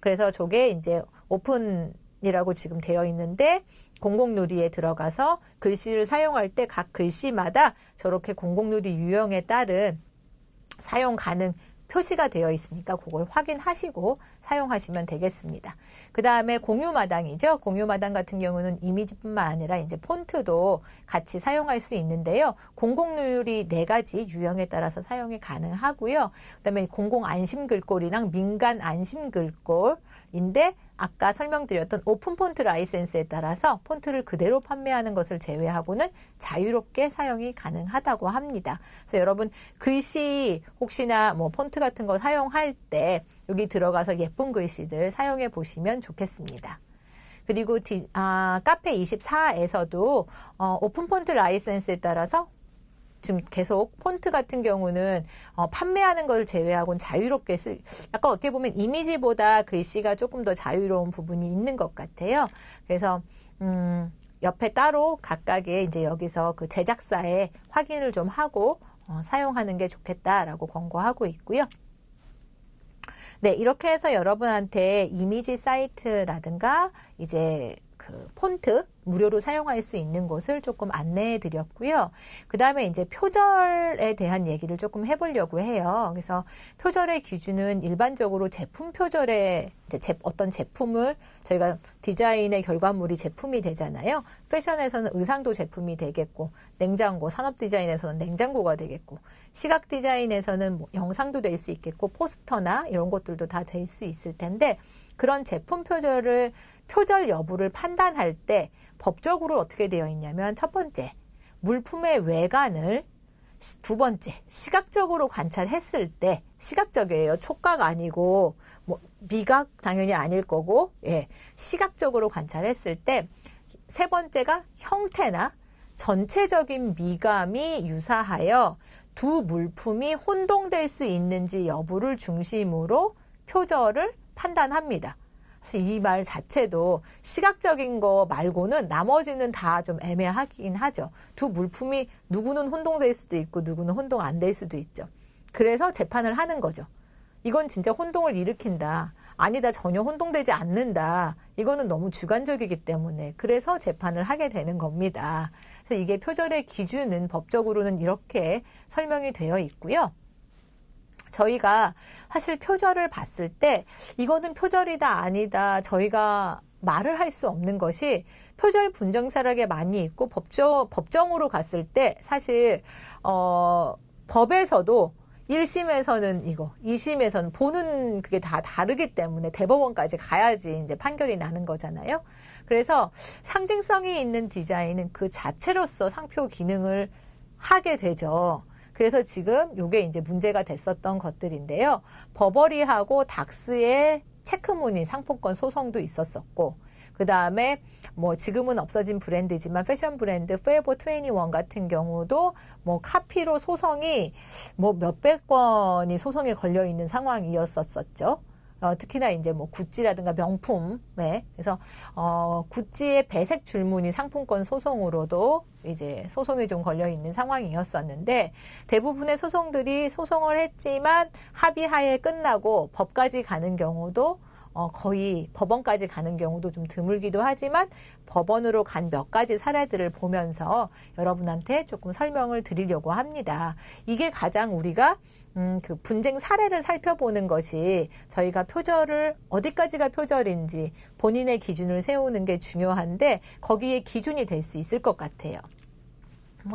그래서 저게 이제 오픈이라고 지금 되어 있는데, 공공누리에 들어가서 글씨를 사용할 때 각 글씨마다 저렇게 공공누리 유형에 따른 사용 가능 표시가 되어 있으니까 그걸 확인하시고 사용하시면 되겠습니다. 그 다음에 공유마당이죠. 공유마당 같은 경우는 이미지뿐만 아니라 이제 폰트도 같이 사용할 수 있는데요. 공공누리 4가지 유형에 따라서 사용이 가능하고요. 그 다음에 공공안심글꼴이랑 민간안심글꼴인데, 아까 설명드렸던 오픈 폰트 라이센스에 따라서 폰트를 그대로 판매하는 것을 제외하고는 자유롭게 사용이 가능하다고 합니다. 그래서 여러분 글씨 혹시나 뭐 폰트 같은 거 사용할 때 여기 들어가서 예쁜 글씨들 사용해 보시면 좋겠습니다. 그리고 카페 24에서도 오픈 폰트 라이센스에 따라서 지금 계속 폰트 같은 경우는 판매하는 걸 제외하고는 자유롭게 약간 어떻게 보면 이미지보다 글씨가 조금 더 자유로운 부분이 있는 것 같아요. 그래서 옆에 따로 각각의 이제 여기서 그 제작사의 확인을 좀 하고 사용하는 게 좋겠다라고 권고하고 있고요. 네, 이렇게 해서 여러분한테 이미지 사이트라든가 이제 그 폰트 무료로 사용할 수 있는 곳을 조금 안내해 드렸고요. 그 다음에 이제 표절에 대한 얘기를 조금 해보려고 해요. 그래서 표절의 기준은 일반적으로 제품 표절에 이제 어떤 제품을 저희가 디자인의 결과물이 제품이 되잖아요. 패션에서는 의상도 제품이 되겠고, 냉장고, 산업 디자인에서는 냉장고가 되겠고, 시각 디자인에서는 뭐 영상도 될 수 있겠고, 포스터나 이런 것들도 다 될 수 있을 텐데, 그런 제품 표절 여부를 판단할 때 법적으로 어떻게 되어 있냐면, 첫 번째, 물품의 외관을, 두 번째, 시각적으로 관찰했을 때, 시각적이에요. 촉각 아니고, 뭐, 미각 당연히 아닐 거고, 예, 시각적으로 관찰했을 때, 세 번째가 형태나 전체적인 미감이 유사하여 두 물품이 혼동될 수 있는지 여부를 중심으로 표절을 판단합니다. 이 말 자체도 시각적인 거 말고는 나머지는 다 좀 애매하긴 하죠. 두 물품이 누구는 혼동될 수도 있고 누구는 혼동 안 될 수도 있죠. 그래서 재판을 하는 거죠. 이건 진짜 혼동을 일으킨다. 아니다, 전혀 혼동되지 않는다. 이거는 너무 주관적이기 때문에 그래서 재판을 하게 되는 겁니다. 그래서 이게 표절의 기준은 법적으로는 이렇게 설명이 되어 있고요. 저희가 사실 표절을 봤을 때 이거는 표절이다 아니다 저희가 말을 할 수 없는 것이 표절 분쟁사락에 많이 있고 법정으로 갔을 때 사실 법에서도 1심에서는 이거, 2심에서는 보는 그게 다 다르기 때문에 대법원까지 가야지 이제 판결이 나는 거잖아요. 그래서 상징성이 있는 디자인은 그 자체로서 상표 기능을 하게 되죠. 그래서 지금 요게 이제 문제가 됐었던 것들인데요. 버버리하고 닥스의 체크무늬 상품권 소송도 있었었고, 그 다음에 뭐 지금은 없어진 브랜드지만 패션 브랜드 포에버 21 같은 경우도 뭐 카피로 소송이 뭐 몇백 건이 소송에 걸려 있는 상황이었었죠. 특히나 이제 뭐 구찌라든가 명품에 그래서 구찌의 배색 줄무늬 상품권 소송으로도 이제 소송이 좀 걸려 있는 상황이었었는데 대부분의 소송들이 소송을 했지만 합의하에 끝나고 법까지 가는 경우도 거의 법원까지 가는 경우도 좀 드물기도 하지만 법원으로 간 몇 가지 사례들을 보면서 여러분한테 조금 설명을 드리려고 합니다. 이게 가장 우리가 그 분쟁 사례를 살펴보는 것이 저희가 표절을 어디까지가 표절인지 본인의 기준을 세우는 게 중요한데 거기에 기준이 될 수 있을 것 같아요.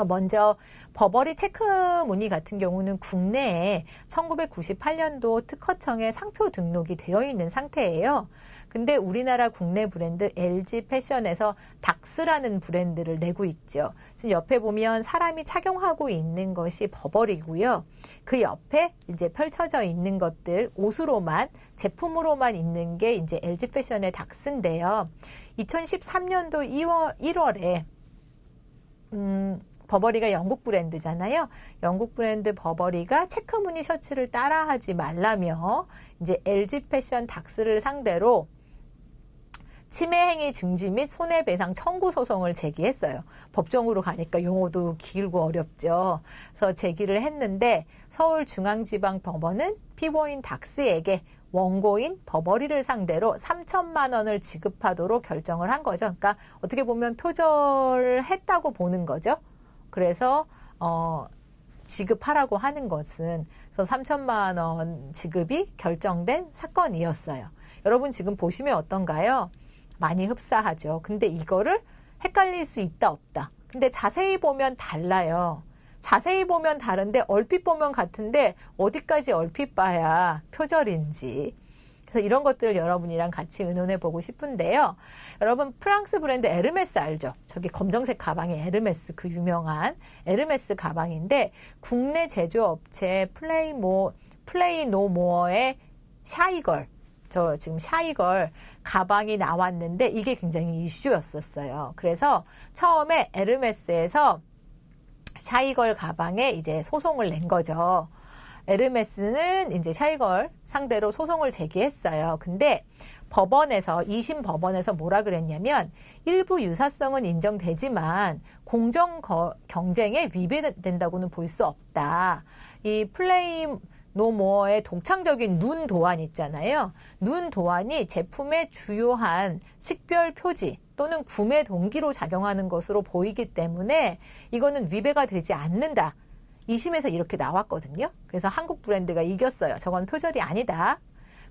먼저 버버리 체크무늬 같은 경우는 국내에 1998년도 특허청에 상표 등록이 되어 있는 상태예요. 근데 우리나라 국내 브랜드 LG 패션에서 닥스라는 브랜드를 내고 있죠. 지금 옆에 보면 사람이 착용하고 있는 것이 버버리고요. 그 옆에 이제 펼쳐져 있는 것들 옷으로만 제품으로만 있는 게 이제 LG 패션의 닥스인데요. 2013년도 1월에 버버리가 영국 브랜드잖아요. 영국 브랜드 버버리가 체크무늬 셔츠를 따라하지 말라며 이제 LG 패션 닥스를 상대로 침해행위 중지 및 손해배상 청구 소송을 제기했어요. 법정으로 가니까 용어도 길고 어렵죠. 그래서 제기를 했는데 서울중앙지방법원은 피고인 닥스에게 원고인 버버리를 상대로 3천만 원을 지급하도록 결정을 한 거죠. 그러니까 어떻게 보면 표절했다고 보는 거죠. 그래서 지급하라고 하는 것은 그래서 3천만 원 지급이 결정된 사건이었어요. 여러분 지금 보시면 어떤가요? 많이 흡사하죠. 근데 이거를 헷갈릴 수 있다 없다. 근데 자세히 보면 달라요. 자세히 보면 다른데 얼핏 보면 같은데 어디까지 얼핏 봐야 표절인지. 그래서 이런 것들을 여러분이랑 같이 의논해 보고 싶은데요. 여러분 프랑스 브랜드 에르메스 알죠? 저기 검정색 가방이 에르메스 그 유명한 에르메스 가방인데 국내 제조업체 플레이노모어의 샤이걸 저 지금 샤이걸 가방이 나왔는데 이게 굉장히 이슈였었어요. 그래서 처음에 에르메스에서 샤이걸 가방에 이제 소송을 낸 거죠. 에르메스는 이제 샤이걸 상대로 소송을 제기했어요. 근데 법원에서 2심 법원에서 뭐라 그랬냐면 일부 유사성은 인정되지만 공정 경쟁에 위배된다고는 볼 수 없다. 이 플레이노모어의 독창적인 눈 도안 있잖아요. 눈 도안이 제품의 주요한 식별 표지 또는 구매 동기로 작용하는 것으로 보이기 때문에 이거는 위배가 되지 않는다. 2심에서 이렇게 나왔거든요. 그래서 한국 브랜드가 이겼어요. 저건 표절이 아니다.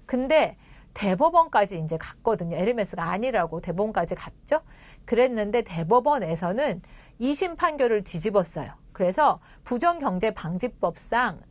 근데 대법원까지 이제 갔거든요. 에르메스가 아니라고 대법원까지 갔죠. 그랬는데 대법원에서는 2심 판결을 뒤집었어요. 그래서 부정경제방지법상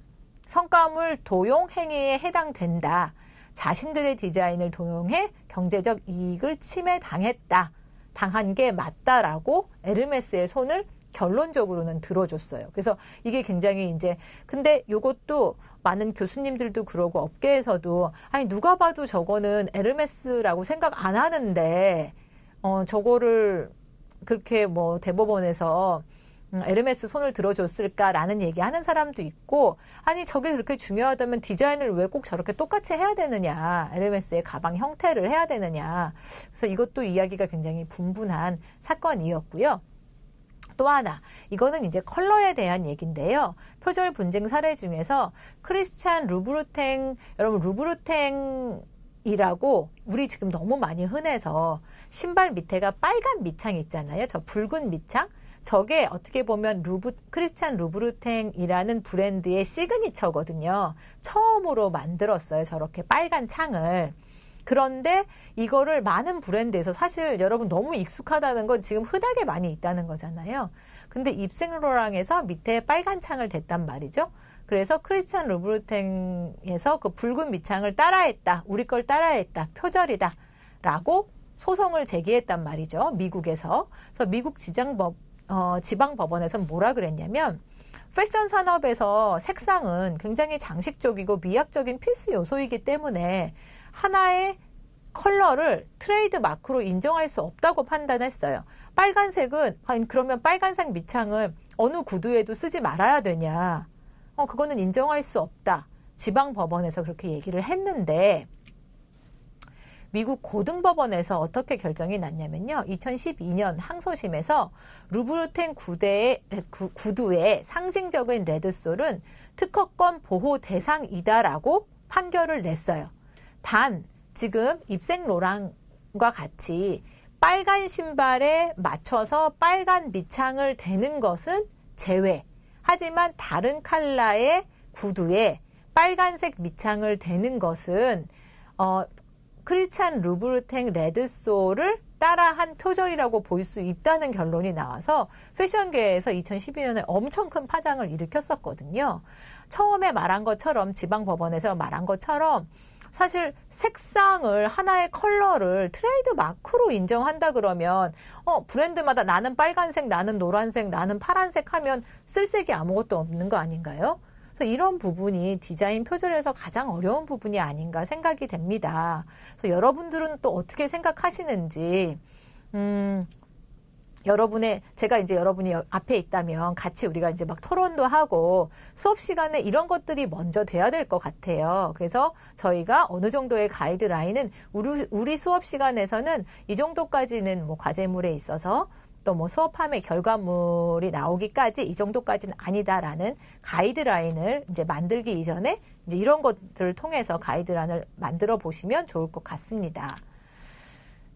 성과물 도용 행위에 해당된다. 자신들의 디자인을 도용해 경제적 이익을 침해당했다. 당한 게 맞다라고 에르메스의 손을 결론적으로는 들어줬어요. 그래서 이게 굉장히 이제 근데 요것도 많은 교수님들도 그러고 업계에서도 아니 누가 봐도 저거는 에르메스라고 생각 안 하는데 저거를 그렇게 뭐 대법원에서 에르메스 손을 들어줬을까라는 얘기하는 사람도 있고 아니 저게 그렇게 중요하다면 디자인을 왜 꼭 저렇게 똑같이 해야 되느냐 에르메스의 가방 형태를 해야 되느냐 그래서 이것도 이야기가 굉장히 분분한 사건이었고요. 또 하나 이거는 이제 컬러에 대한 얘기인데요. 표절 분쟁 사례 중에서 크리스찬 루브르탱 여러분 루브르탱이라고 우리 지금 너무 많이 흔해서 신발 밑에가 빨간 밑창 있잖아요. 저 붉은 밑창 저게 어떻게 보면 크리스찬 루브르탱이라는 브랜드의 시그니처거든요. 처음으로 만들었어요. 저렇게 빨간 창을. 그런데 이거를 많은 브랜드에서 사실 여러분 너무 익숙하다는 건 지금 흔하게 많이 있다는 거잖아요. 근데 입생로랑에서 밑에 빨간 창을 댔단 말이죠. 그래서 크리스찬 루브르탱에서 그 붉은 밑창을 따라했다. 우리 걸 따라했다. 표절이다. 라고 소송을 제기했단 말이죠. 미국에서. 그래서 미국 지방법원에서는 뭐라 그랬냐면 패션 산업에서 색상은 굉장히 장식적이고 미학적인 필수 요소이기 때문에 하나의 컬러를 트레이드 마크로 인정할 수 없다고 판단했어요. 빨간색은 그러면 빨간색 밑창을 어느 구두에도 쓰지 말아야 되냐. 그거는 인정할 수 없다. 지방법원에서 그렇게 얘기를 했는데 미국 고등법원에서 어떻게 결정이 났냐면요. 2012년 항소심에서 루브르탱 구두의 상징적인 레드솔은 특허권 보호 대상이다라고 판결을 냈어요. 단 지금 입생로랑과 같이 빨간 신발에 맞춰서 빨간 밑창을 대는 것은 제외. 하지만 다른 컬러의 구두에 빨간색 밑창을 대는 것은 크리스찬 루브르탱 레드솔을 따라한 표절이라고 볼 수 있다는 결론이 나와서 패션계에서 2012년에 엄청 큰 파장을 일으켰었거든요. 처음에 말한 것처럼 지방법원에서 말한 것처럼 사실 색상을 하나의 컬러를 트레이드 마크로 인정한다 그러면 브랜드마다 나는 빨간색, 나는 노란색, 나는 파란색 하면 쓸색이 아무것도 없는 거 아닌가요? 그래서 이런 부분이 디자인 표절에서 가장 어려운 부분이 아닌가 생각이 됩니다. 그래서 여러분들은 또 어떻게 생각하시는지 제가 이제 여러분이 앞에 있다면 같이 우리가 이제 막 토론도 하고 수업 시간에 이런 것들이 먼저 돼야 될 것 같아요. 그래서 저희가 어느 정도의 가이드라인은 우리 수업 시간에서는 이 정도까지는 뭐 과제물에 있어서 또 뭐 수업함의 결과물이 나오기까지 이 정도까지는 아니다라는 가이드라인을 이제 만들기 이전에 이제 이런 것들을 통해서 가이드라인을 만들어 보시면 좋을 것 같습니다.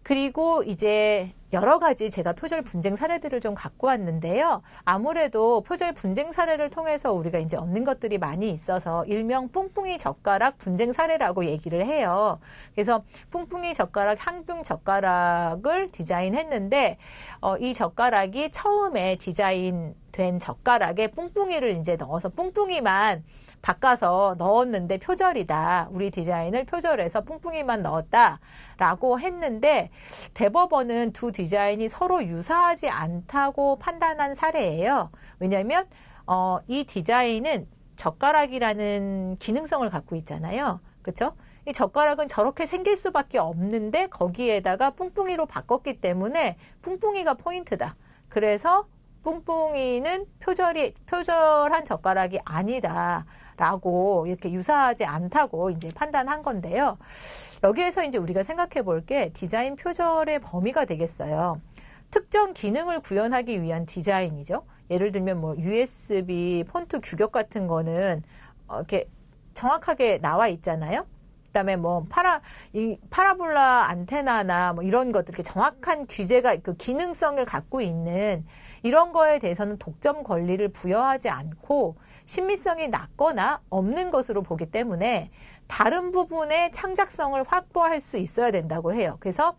그리고 이제 여러 가지 제가 표절 분쟁 사례들을 좀 갖고 왔는데요. 아무래도 표절 분쟁 사례를 통해서 우리가 이제 얻는 것들이 많이 있어서 일명 뿡뿡이 젓가락 분쟁 사례라고 얘기를 해요. 그래서 뿡뿡이 젓가락, 향균 젓가락을 디자인했는데 이 젓가락이 처음에 디자인된 젓가락에 뿡뿡이를 이제 넣어서 뿡뿡이만 바꿔서 넣었는데 표절이다. 우리 디자인을 표절해서 뿡뿡이만 넣었다라고 했는데 대법원은 두 디자인이 서로 유사하지 않다고 판단한 사례예요. 왜냐하면 이 디자인은 젓가락이라는 기능성을 갖고 있잖아요. 그렇죠? 이 젓가락은 저렇게 생길 수밖에 없는데 거기에다가 뿡뿡이로 바꿨기 때문에 뿡뿡이가 포인트다. 그래서 뿡뿡이는 표절한 젓가락이 아니다. 라고 이렇게 유사하지 않다고 이제 판단한 건데요. 여기에서 이제 우리가 생각해 볼 게 디자인 표절의 범위가 되겠어요. 특정 기능을 구현하기 위한 디자인이죠. 예를 들면 뭐 USB 폰트 규격 같은 거는 이렇게 정확하게 나와 있잖아요. 그다음에 뭐 파라볼라 안테나나 뭐 이런 것들 이렇게 정확한 규제가 그 기능성을 갖고 있는 이런 거에 대해서는 독점 권리를 부여하지 않고 신미성이 낮거나 없는 것으로 보기 때문에 다른 부분의 창작성을 확보할 수 있어야 된다고 해요. 그래서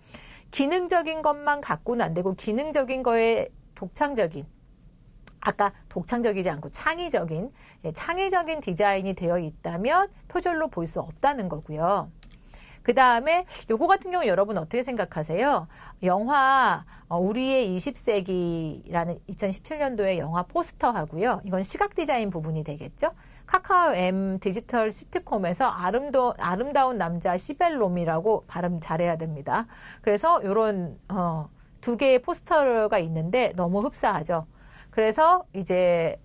기능적인 것만 갖고는 안 되고 기능적인 거에 아까 독창적이지 않고 창의적인 디자인이 되어 있다면 표절로 볼 수 없다는 거고요. 그 다음에 요거 같은 경우 여러분 어떻게 생각하세요? 영화 우리의 20세기라는 2017년도의 영화 포스터하고요. 이건 시각 디자인 부분이 되겠죠. 카카오 M 디지털 시트콤에서 아름다운 남자 시벨롬이라고 발음 잘해야 됩니다. 그래서 요런 두 개의 포스터가 있는데 너무 흡사하죠. 그래서 이제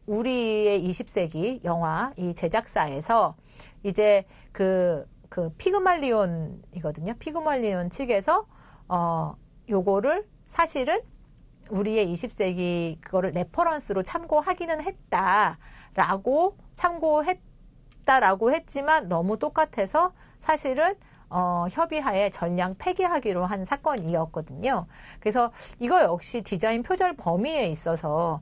우리의 20세기 영화 이 제작사에서 이제 그 피그말리온이거든요. 피그말리온 측에서 요거를 사실은 우리의 20세기 그거를 레퍼런스로 참고하기는 참고했다라고 했지만 너무 똑같아서 사실은 협의하에 전량 폐기하기로 한 사건이었거든요. 그래서 이거 역시 디자인 표절 범위에 있어서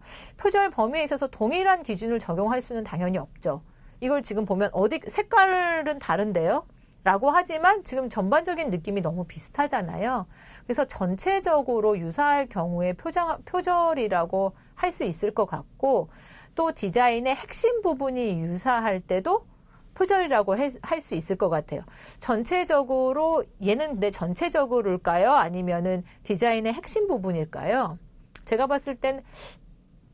동일한 기준을 적용할 수는 당연히 없죠. 이걸 지금 보면 색깔은 다른데요? 라고 하지만 지금 전반적인 느낌이 너무 비슷하잖아요. 그래서 전체적으로 유사할 경우에 표절이라고 할 수 있을 것 같고, 또 디자인의 핵심 부분이 유사할 때도 표절이라고 할 수 있을 것 같아요. 전체적으로 얘는 근데 전체적으로일까요? 아니면은 디자인의 핵심 부분일까요? 제가 봤을 땐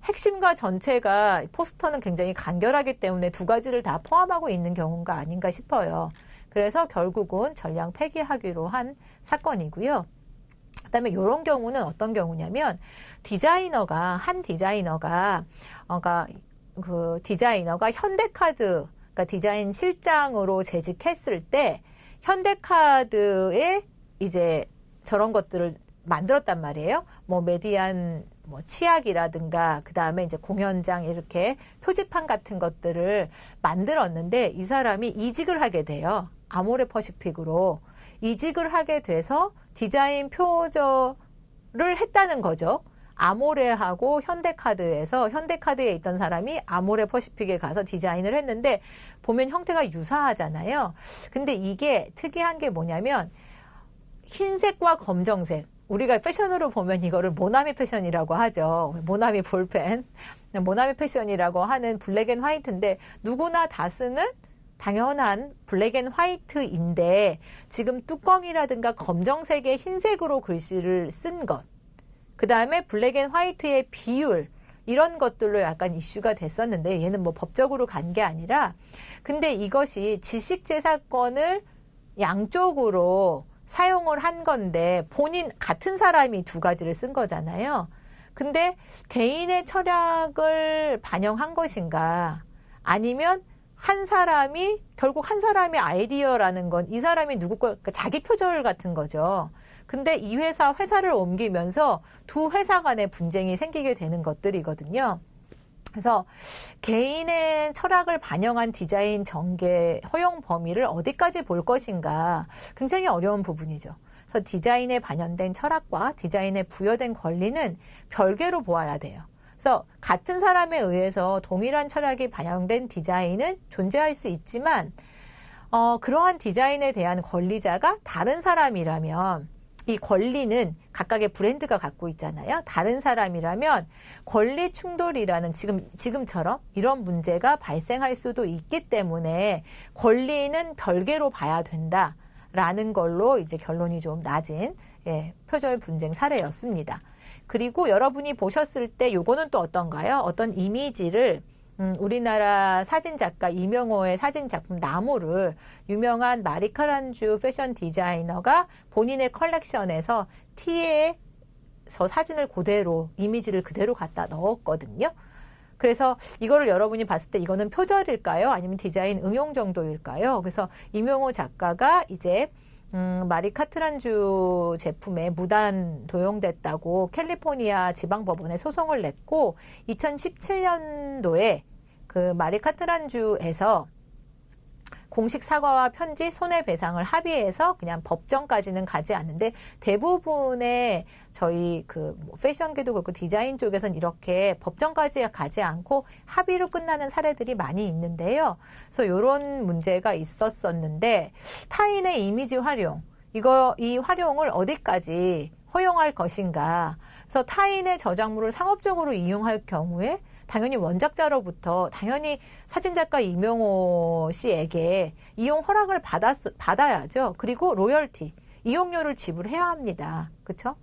핵심과 전체가 포스터는 굉장히 간결하기 때문에 두 가지를 다 포함하고 있는 경우가 아닌가 싶어요. 그래서 결국은 전량 폐기하기로 한 사건이고요. 그다음에 이런 경우는 어떤 경우냐면 한 디자이너가 그 디자이너가 현대카드 그러니까 디자인 실장으로 재직했을 때 현대카드에 이제 저런 것들을 만들었단 말이에요. 뭐 메디안 뭐 치약이라든가 그다음에 이제 공연장 이렇게 표지판 같은 것들을 만들었는데 이 사람이 이직을 하게 돼요. 아모레 퍼시픽으로 이직을 하게 돼서 디자인 표절을 했다는 거죠. 아모레하고 현대카드에 있던 사람이 아모레 퍼시픽에 가서 디자인을 했는데 보면 형태가 유사하잖아요. 근데 이게 특이한 게 뭐냐면 흰색과 검정색. 우리가 패션으로 보면 이거를 모나미 패션이라고 하죠. 모나미 볼펜. 모나미 패션이라고 하는 블랙 앤 화이트인데 누구나 다 쓰는 당연한 블랙 앤 화이트인데 지금 뚜껑이라든가 검정색에 흰색으로 글씨를 쓴 것. 그 다음에 블랙 앤 화이트의 비율 이런 것들로 약간 이슈가 됐었는데 얘는 뭐 법적으로 간 게 아니라 근데 이것이 지식재산권을 양쪽으로 사용을 한 건데 본인 같은 사람이 두 가지를 쓴 거잖아요. 근데 개인의 철학을 반영한 것인가 아니면 결국 한 사람의 아이디어라는 건 이 사람이 누구 거 그러니까 자기 표절 같은 거죠. 근데 이 회사를 옮기면서 두 회사 간의 분쟁이 생기게 되는 것들이거든요. 그래서 개인의 철학을 반영한 디자인 전개 허용 범위를 어디까지 볼 것인가 굉장히 어려운 부분이죠. 그래서 디자인에 반영된 철학과 디자인에 부여된 권리는 별개로 보아야 돼요. 그래서 같은 사람에 의해서 동일한 철학이 반영된 디자인은 존재할 수 있지만 그러한 디자인에 대한 권리자가 다른 사람이라면 이 권리는 각각의 브랜드가 갖고 있잖아요. 다른 사람이라면 권리 충돌이라는 지금처럼 이런 문제가 발생할 수도 있기 때문에 권리는 별개로 봐야 된다라는 걸로 이제 결론이 좀 낮은 표절 분쟁 사례였습니다. 그리고 여러분이 보셨을 때 요거는 또 어떤가요? 어떤 이미지를 우리나라 사진작가 이명호의 사진작품 나무를 유명한 마리카란주 패션 디자이너가 본인의 컬렉션에서 티에 저 사진을 이미지를 그대로 갖다 넣었거든요. 그래서 이거를 여러분이 봤을 때 이거는 표절일까요? 아니면 디자인 응용 정도일까요? 그래서 이명호 작가가 이제 마리카트란주 제품에 무단 도용됐다고 캘리포니아 지방법원에 소송을 냈고 2017년도에 그 마리카트란주에서 공식 사과와 편지, 손해배상을 합의해서 그냥 법정까지는 가지 않는데 대부분의 저희 그 패션계도 그렇고 디자인 쪽에서는 이렇게 법정까지 가지 않고 합의로 끝나는 사례들이 많이 있는데요. 그래서 이런 문제가 있었었는데 타인의 이미지 활용, 이 활용을 어디까지 허용할 것인가. 그래서 타인의 저작물을 상업적으로 이용할 경우에 당연히 원작자로부터 당연히 사진작가 이명호 씨에게 이용 허락을 받아야죠. 그리고 로열티, 이용료를 지불해야 합니다. 그렇죠?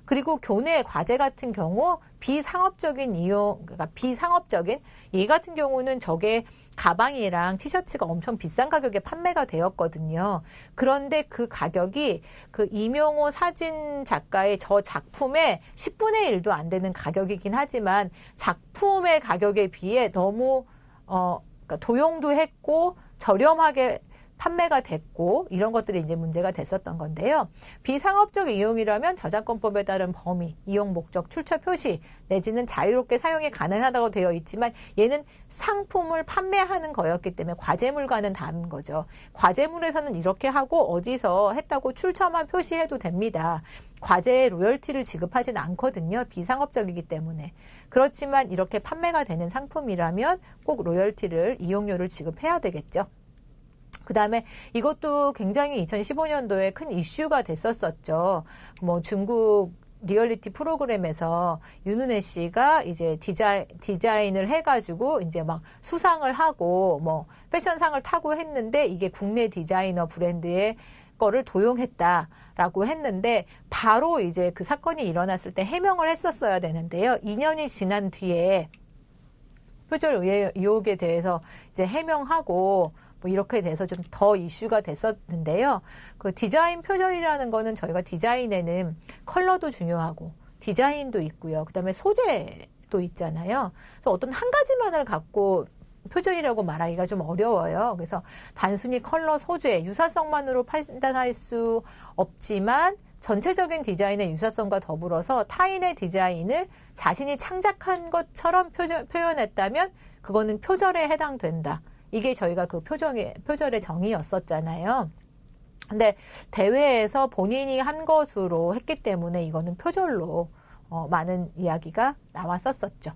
그리고 교내 과제 같은 경우 그러니까 비상업적인 얘 같은 경우는 저게 가방이랑 티셔츠가 엄청 비싼 가격에 판매가 되었거든요. 그런데 그 가격이 그 이명호 사진 작가의 저 작품의 10분의 1도 안 되는 가격이긴 하지만 작품의 가격에 비해 너무 그러니까 도용도 했고 저렴하게 판매가 됐고 이런 것들이 이제 문제가 됐었던 건데요. 비상업적 이용이라면 저작권법에 따른 범위, 이용 목적, 출처 표시 내지는 자유롭게 사용이 가능하다고 되어 있지만 얘는 상품을 판매하는 거였기 때문에 과제물과는 다른 거죠. 과제물에서는 이렇게 하고 어디서 했다고 출처만 표시해도 됩니다. 과제에 로열티를 지급하진 않거든요. 비상업적이기 때문에. 그렇지만 이렇게 판매가 되는 상품이라면 꼭 로열티를, 이용료를 지급해야 되겠죠. 그다음에 이것도 굉장히 2015년도에 큰 이슈가 됐었었죠. 뭐 중국 리얼리티 프로그램에서 윤은혜 씨가 이제 디자인을 해가지고 이제 막 수상을 하고 뭐 패션상을 타고 했는데 이게 국내 디자이너 브랜드의 거를 도용했다라고 했는데 바로 이제 그 사건이 일어났을 때 해명을 했었어야 되는데요. 2년이 지난 뒤에 표절 의혹에 대해서 이제 해명하고 뭐 이렇게 돼서 좀 더 이슈가 됐었는데요. 그 디자인 표절이라는 거는 저희가 디자인에는 컬러도 중요하고 디자인도 있고요. 그다음에 소재도 있잖아요. 그래서 어떤 한 가지만을 갖고 표절이라고 말하기가 좀 어려워요. 그래서 단순히 컬러, 소재, 유사성만으로 판단할 수 없지만 전체적인 디자인의 유사성과 더불어서 타인의 디자인을 자신이 창작한 것처럼 표현했다면 그거는 표절에 해당된다. 이게 저희가 그 표절의 정의였었잖아요. 근데 대회에서 본인이 한 것으로 했기 때문에 이거는 표절로 많은 이야기가 나왔었었죠.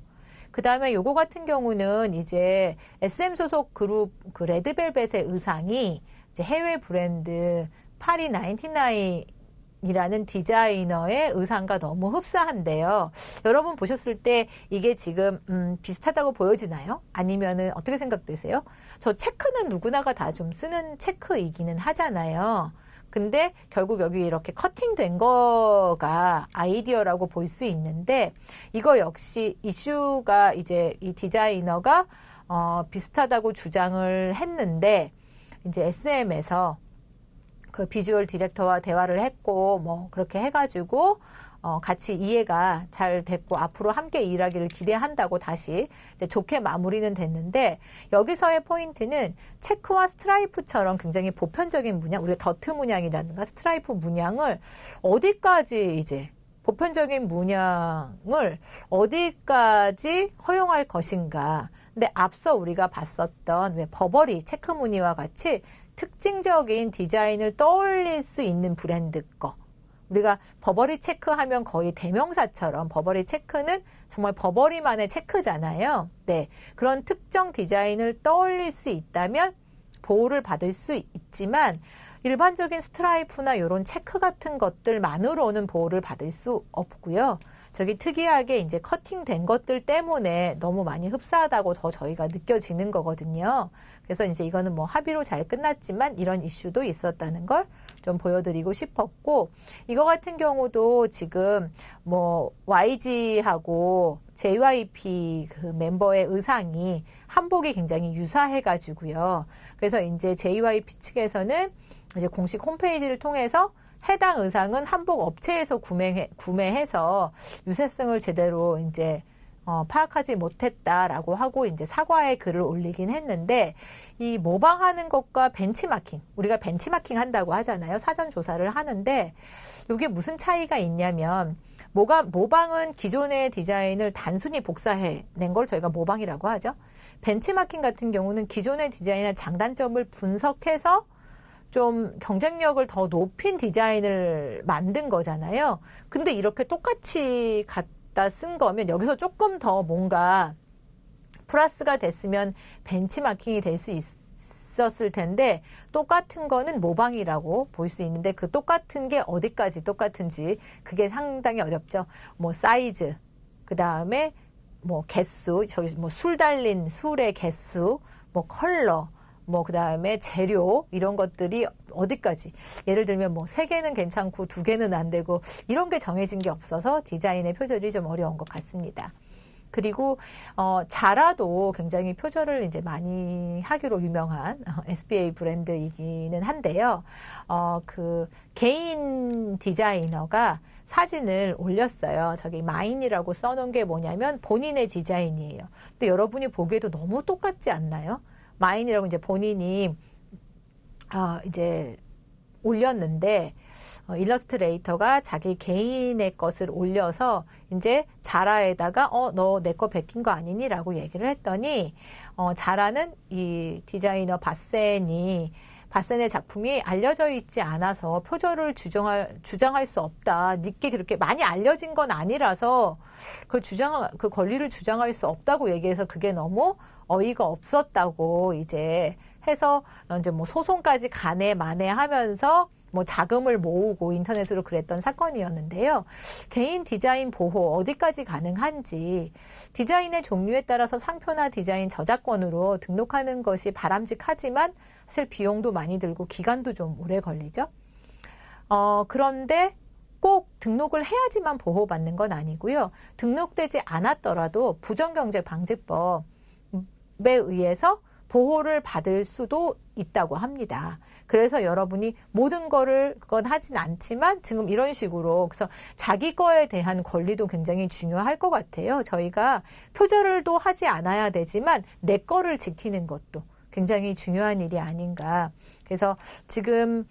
그 다음에 요거 같은 경우는 이제 SM 소속 그룹 그 레드벨벳의 의상이 이제 해외 브랜드 파리 99이라는 디자이너의 의상과 너무 흡사한데요. 여러분 보셨을 때 이게 지금 비슷하다고 보여지나요? 아니면은 어떻게 생각되세요? 저 체크는 누구나가 다 좀 쓰는 체크이기는 하잖아요. 근데 결국 여기 이렇게 커팅된 거가 아이디어라고 볼 수 있는데 이거 역시 이슈가 이제 이 디자이너가 비슷하다고 주장을 했는데 이제 SM에서 그 비주얼 디렉터와 대화를 했고 뭐 그렇게 해가지고 같이 이해가 잘 됐고 앞으로 함께 일하기를 기대한다고 다시 이제 좋게 마무리는 됐는데 여기서의 포인트는 체크와 스트라이프처럼 굉장히 보편적인 문양, 우리가 더트 문양이라든가 스트라이프 문양을 어디까지 이제 보편적인 문양을 어디까지 허용할 것인가. 근데 앞서 우리가 봤었던 왜 버버리 체크 무늬와 같이 특징적인 디자인을 떠올릴 수 있는 브랜드 거. 우리가 버버리 체크 하면 거의 대명사처럼 버버리 체크는 정말 버버리만의 체크잖아요. 네. 그런 특정 디자인을 떠올릴 수 있다면 보호를 받을 수 있지만 일반적인 스트라이프나 이런 체크 같은 것들만으로는 보호를 받을 수 없고요. 저기 특이하게 이제 커팅된 것들 때문에 너무 많이 흡사하다고 더 저희가 느껴지는 거거든요. 그래서 이제 이거는 뭐 합의로 잘 끝났지만 이런 이슈도 있었다는 걸 좀 보여드리고 싶었고, 이거 같은 경우도 지금 뭐 YG하고 JYP 그 멤버의 의상이 한복이 굉장히 유사해가지고요. 그래서 이제 JYP 측에서는 이제 공식 홈페이지를 통해서 해당 의상은 한복 업체에서 구매해서 유사성을 제대로 이제 파악하지 못했다라고 하고 이제 사과의 글을 올리긴 했는데, 이 모방하는 것과 벤치마킹, 우리가 벤치마킹 한다고 하잖아요. 사전 조사를 하는데 이게 무슨 차이가 있냐면, 모방은 기존의 디자인을 단순히 복사해낸 걸 저희가 모방이라고 하죠. 벤치마킹 같은 경우는 기존의 디자인의 장단점을 분석해서 좀 경쟁력을 더 높인 디자인을 만든 거잖아요. 근데 이렇게 똑같이 갖다 쓴 거면 여기서 조금 더 뭔가 플러스가 됐으면 벤치마킹이 될 수 있었을 텐데, 똑같은 거는 모방이라고 볼 수 있는데 그 똑같은 게 어디까지 똑같은지 그게 상당히 어렵죠. 뭐 사이즈, 그 다음에 뭐 개수, 저기 뭐 술 달린 술의 개수, 뭐 컬러, 뭐 그 다음에 재료, 이런 것들이 어디까지, 예를 들면 뭐 3개는 괜찮고 2개는 안 되고 이런 게 정해진 게 없어서 디자인의 표절이 좀 어려운 것 같습니다. 그리고 자라도 굉장히 표절을 이제 많이 하기로 유명한 SPA 브랜드이기는 한데요. 그 개인 디자이너가 사진을 올렸어요. 저기 마인이라고 써놓은 게 뭐냐면 본인의 디자인이에요. 근데 여러분이 보기에도 너무 똑같지 않나요? 마인이라고 이제 본인이 이제 올렸는데, 일러스트레이터가 자기 개인의 것을 올려서 이제 자라에다가 너 내 거 베낀 거 아니니? 라고 얘기를 했더니 자라는 이 디자이너 바센의 작품이 알려져 있지 않아서 표절을 주장할 수 없다. 니께 그렇게 많이 알려진 건 아니라서 그 권리를 주장할 수 없다고 얘기해서 그게 너무 어이가 없었다고 이제 해서 이제 뭐 소송까지 가네 마네 하면서 뭐 자금을 모으고 인터넷으로 그랬던 사건이었는데요. 개인 디자인 보호 어디까지 가능한지, 디자인의 종류에 따라서 상표나 디자인 저작권으로 등록하는 것이 바람직하지만 사실 비용도 많이 들고 기간도 좀 오래 걸리죠. 그런데 꼭 등록을 해야지만 보호받는 건 아니고요. 등록되지 않았더라도 부정경제방지법에 의해서 보호를 받을 수도 있다고 합니다. 그래서 여러분이 모든 거를 그건 하진 않지만 지금 이런 식으로, 그래서 자기 거에 대한 권리도 굉장히 중요할 것 같아요. 저희가 표절을도 하지 않아야 되지만 내 거를 지키는 것도 굉장히 중요한 일이 아닌가. 그래서 지금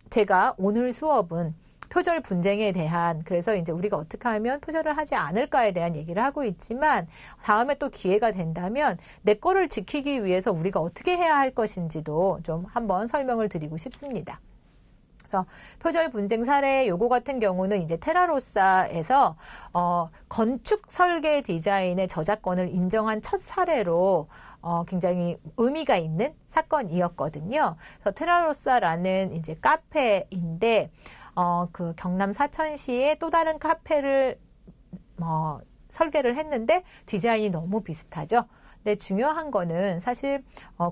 제가 오늘 수업은 표절 분쟁에 대한, 그래서 이제 우리가 어떻게 하면 표절을 하지 않을까에 대한 얘기를 하고 있지만, 다음에 또 기회가 된다면 내 거를 지키기 위해서 우리가 어떻게 해야 할 것인지도 좀 한번 설명을 드리고 싶습니다. 그래서 표절 분쟁 사례 요거 같은 경우는 이제 테라로사에서 건축 설계 디자인의 저작권을 인정한 첫 사례로 굉장히 의미가 있는 사건이었거든요. 그래서 테라로사라는 이제 카페인데, 그 경남 사천시에 또 다른 카페를 설계를 했는데 디자인이 너무 비슷하죠. 근데 중요한 거는 사실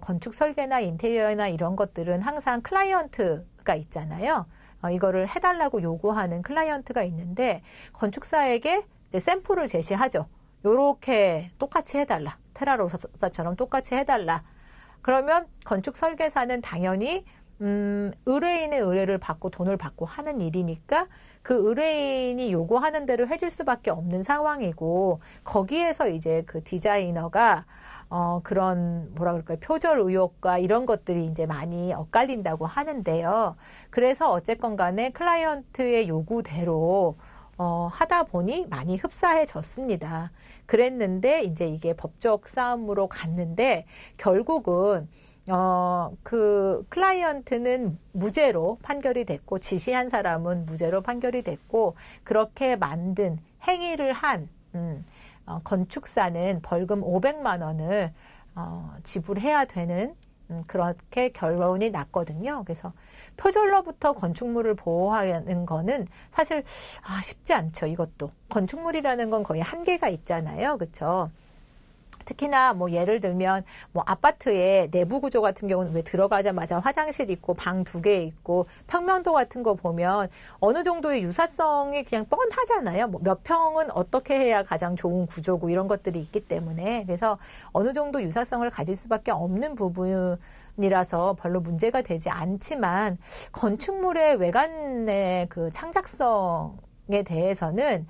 건축 설계나 인테리어나 이런 것들은 항상 클라이언트가 있잖아요. 이거를 해달라고 요구하는 클라이언트가 있는데, 건축사에게 이제 샘플을 제시하죠. 요렇게 똑같이 해달라. 테라로사처럼 똑같이 해달라. 그러면 건축 설계사는 당연히 의뢰인의 의뢰를 받고 돈을 받고 하는 일이니까 그 의뢰인이 요구하는 대로 해줄 수밖에 없는 상황이고, 거기에서 이제 그 디자이너가 그런 뭐라 그럴까요, 표절 의혹과 이런 것들이 이제 많이 엇갈린다고 하는데요. 그래서 어쨌건 간에 클라이언트의 요구대로 하다 보니 많이 흡사해졌습니다. 그랬는데 이제 이게 법적 싸움으로 갔는데, 결국은 그 클라이언트는 무죄로 판결이 됐고, 지시한 사람은 무죄로 판결이 됐고, 그렇게 만든 행위를 한 건축사는 벌금 500만 원을 지불해야 되는 그렇게 결론이 났거든요. 그래서 표절로부터 건축물을 보호하는 거는 사실 쉽지 않죠. 이것도 건축물이라는 건 거의 한계가 있잖아요. 그렇죠? 특히나 뭐 예를 들면 뭐 아파트의 내부 구조 같은 경우는 왜 들어가자마자 화장실 있고 방 2개 있고 평면도 같은 거 보면 어느 정도의 유사성이 그냥 뻔하잖아요. 뭐 몇 평은 어떻게 해야 가장 좋은 구조고 이런 것들이 있기 때문에, 그래서 어느 정도 유사성을 가질 수밖에 없는 부분이라서 별로 문제가 되지 않지만, 건축물의 외관의 그 창작성에 대해서는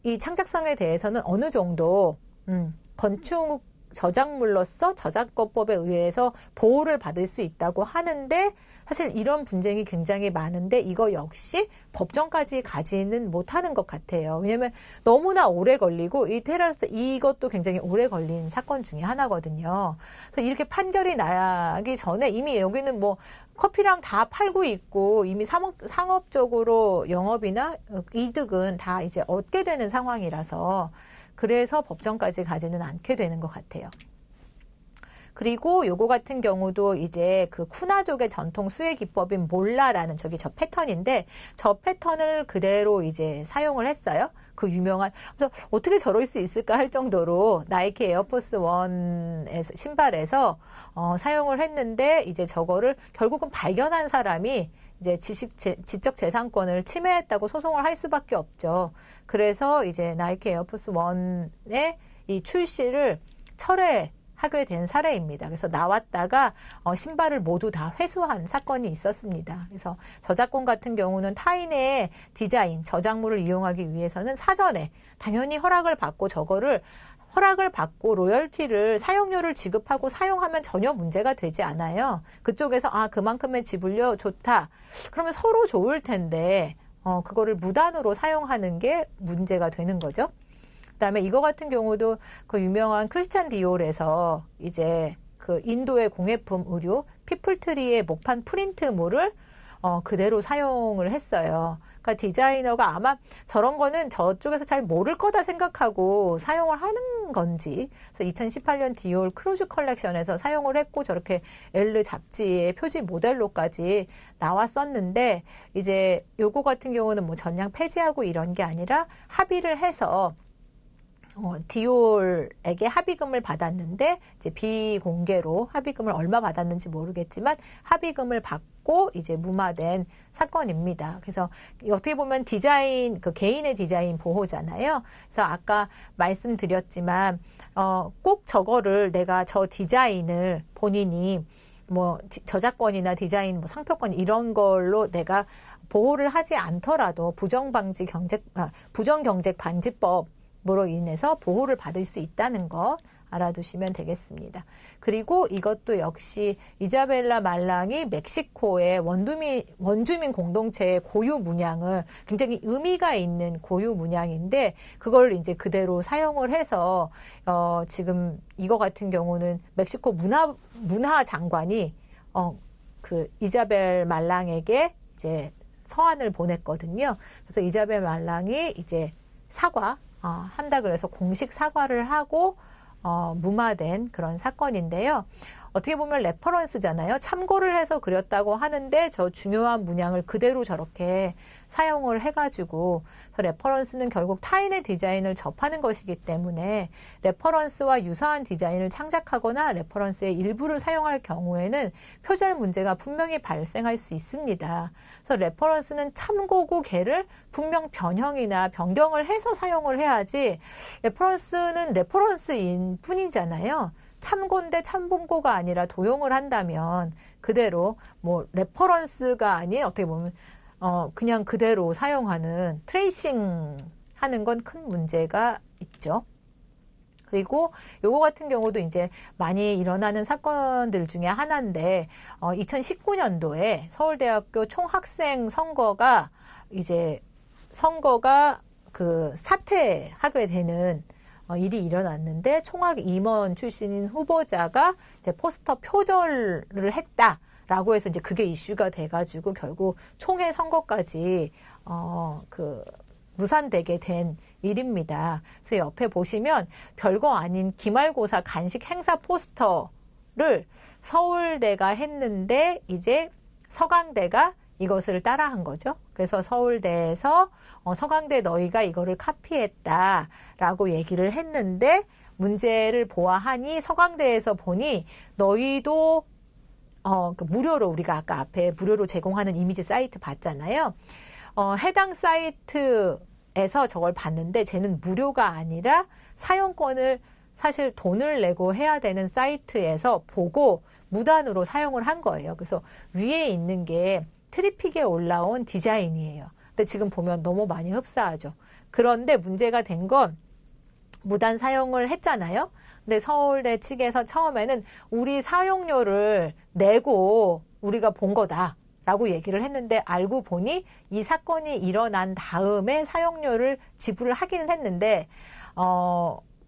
이 창작성에 대해서는 어느 정도 건축 저작물로서 저작권법에 의해서 보호를 받을 수 있다고 하는데, 사실 이런 분쟁이 굉장히 많은데 이거 역시 법정까지 가지는 못하는 것 같아요. 왜냐하면 너무나 오래 걸리고, 이 테라스 이것도 굉장히 오래 걸린 사건 중에 하나거든요. 그래서 이렇게 판결이 나기 전에 이미 여기는 뭐 커피랑 다 팔고 있고 이미 상업적으로 영업이나 이득은 다 이제 얻게 되는 상황이라서, 그래서 법정까지 가지는 않게 되는 것 같아요. 그리고 요거 같은 경우도 이제 그 쿠나족의 전통 수혜 기법인 몰라라는 저 패턴인데, 저 패턴을 그대로 이제 사용을 했어요. 그 유명한, 그래서 어떻게 저럴 수 있을까 할 정도로 나이키 에어포스 1에서 신발에서 사용을 했는데, 이제 저거를 결국은 발견한 사람이 이제 지적 재산권을 침해했다고 소송을 할 수밖에 없죠. 그래서 이제 나이키 에어포스 1의 이 출시를 철회하게 된 사례입니다. 그래서 나왔다가 신발을 모두 다 회수한 사건이 있었습니다. 그래서 저작권 같은 경우는 타인의 디자인, 저작물을 이용하기 위해서는 사전에 당연히 허락을 받고, 저거를 허락을 받고 로열티를, 사용료를 지급하고 사용하면 전혀 문제가 되지 않아요. 그쪽에서 그만큼의 지불료 좋다. 그러면 서로 좋을 텐데 그거를 무단으로 사용하는 게 문제가 되는 거죠. 그다음에 이거 같은 경우도 그 유명한 크리스찬 디올에서 이제 그 인도의 공예품 의류 피플트리의 목판 프린트물을 그대로 사용을 했어요. 그러니까 디자이너가 아마 저런 거는 저쪽에서 잘 모를 거다 생각하고 사용을 하는 건지. 그래서 2018년 디올 크루즈 컬렉션에서 사용을 했고 저렇게 엘르 잡지의 표지 모델로까지 나왔었는데 이제 요거 같은 경우는 뭐 전량 폐지하고 이런 게 아니라 합의를 해서 디올에게 합의금을 받았는데 이제 비공개로 합의금을 얼마 받았는지 모르겠지만 합의금을 받고 이제 무마된 사건입니다. 그래서 어떻게 보면 디자인 그 개인의 디자인 보호잖아요. 그래서 아까 말씀드렸지만 꼭 저거를 내가 저 디자인을 본인이 뭐 저작권이나 디자인 뭐 상표권 이런 걸로 내가 보호를 하지 않더라도 부정경쟁 반지법 으로 인해서 보호를 받을 수 있다는 거 알아두시면 되겠습니다. 그리고 이것도 역시 이자벨라 말랑이 멕시코의 원주민 공동체의 고유 문양을 굉장히 의미가 있는 고유 문양인데 그걸 이제 그대로 사용을 해서 지금 이거 같은 경우는 멕시코 문화 장관이 그 이자벨 말랑에게 이제 서한을 보냈거든요. 그래서 이자벨 말랑이 이제 한다 그래서 공식 사과를 하고 무마된 그런 사건인데요. 어떻게 보면 레퍼런스잖아요. 참고를 해서 그렸다고 하는데 저 중요한 문양을 그대로 저렇게 사용을 해가지고 레퍼런스는 결국 타인의 디자인을 접하는 것이기 때문에 레퍼런스와 유사한 디자인을 창작하거나 레퍼런스의 일부를 사용할 경우에는 표절 문제가 분명히 발생할 수 있습니다. 그래서 레퍼런스는 참고고 걔를 분명 변형이나 변경을 해서 사용을 해야지 레퍼런스는 레퍼런스인 뿐이잖아요. 참고인데 참본고가 아니라 도용을 한다면 그대로 뭐 레퍼런스가 아닌 어떻게 보면 그냥 그대로 사용하는 트레이싱 하는 건 큰 문제가 있죠. 그리고 요거 같은 경우도 이제 많이 일어나는 사건들 중에 하나인데 2019년도에 서울대학교 총학생 선거가 그 사퇴하게 되는 일이 일어났는데 총학 임원 출신인 후보자가 이제 포스터 표절을 했다라고 해서 이제 그게 이슈가 돼가지고 결국 총회 선거까지 무산되게 된 일입니다. 그래서 옆에 보시면 별거 아닌 기말고사 간식 행사 포스터를 서울대가 했는데 이제 서강대가 이것을 따라한 거죠. 그래서 서울대에서 서강대 너희가 이거를 카피했다라고 얘기를 했는데 문제를 보아하니 서강대에서 보니 너희도 무료로 우리가 아까 앞에 무료로 제공하는 이미지 사이트 봤잖아요. 해당 사이트에서 저걸 봤는데 쟤는 무료가 아니라 사용권을 사실 돈을 내고 해야 되는 사이트에서 보고 무단으로 사용을 한 거예요. 그래서 위에 있는 게 트리픽에 올라온 디자인이에요. 근데 지금 보면 너무 많이 흡사하죠. 그런데 문제가 된 건 무단 사용을 했잖아요. 근데 서울대 측에서 처음에는 우리 사용료를 내고 우리가 본 거다라고 얘기를 했는데 알고 보니 이 사건이 일어난 다음에 사용료를 지불을 하기는 했는데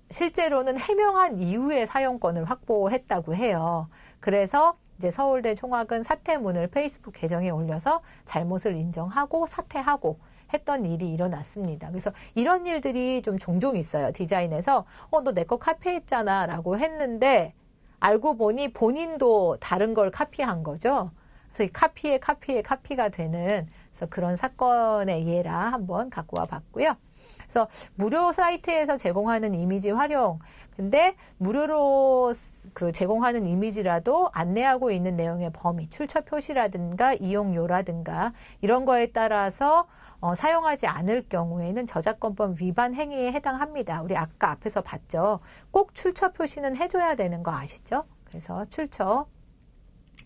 실제로는 해명한 이후에 사용권을 확보했다고 해요. 그래서 이제 서울대 총학은 사퇴문을 페이스북 계정에 올려서 잘못을 인정하고 사퇴하고 했던 일이 일어났습니다. 그래서 이런 일들이 좀 종종 있어요. 디자인에서 너 내 거 카피했잖아 라고 했는데 알고 보니 본인도 다른 걸 카피한 거죠. 그래서 카피가 되는 그래서 그런 사건의 예라 한번 갖고 와 봤고요. 그래서 무료 사이트에서 제공하는 이미지 활용. 근데 무료로 제공하는 이미지라도 안내하고 있는 내용의 범위, 출처 표시라든가 이용료라든가 이런 거에 따라서 사용하지 않을 경우에는 저작권법 위반 행위에 해당합니다. 우리 아까 앞에서 봤죠. 꼭 출처 표시는 해줘야 되는 거 아시죠? 그래서 출처.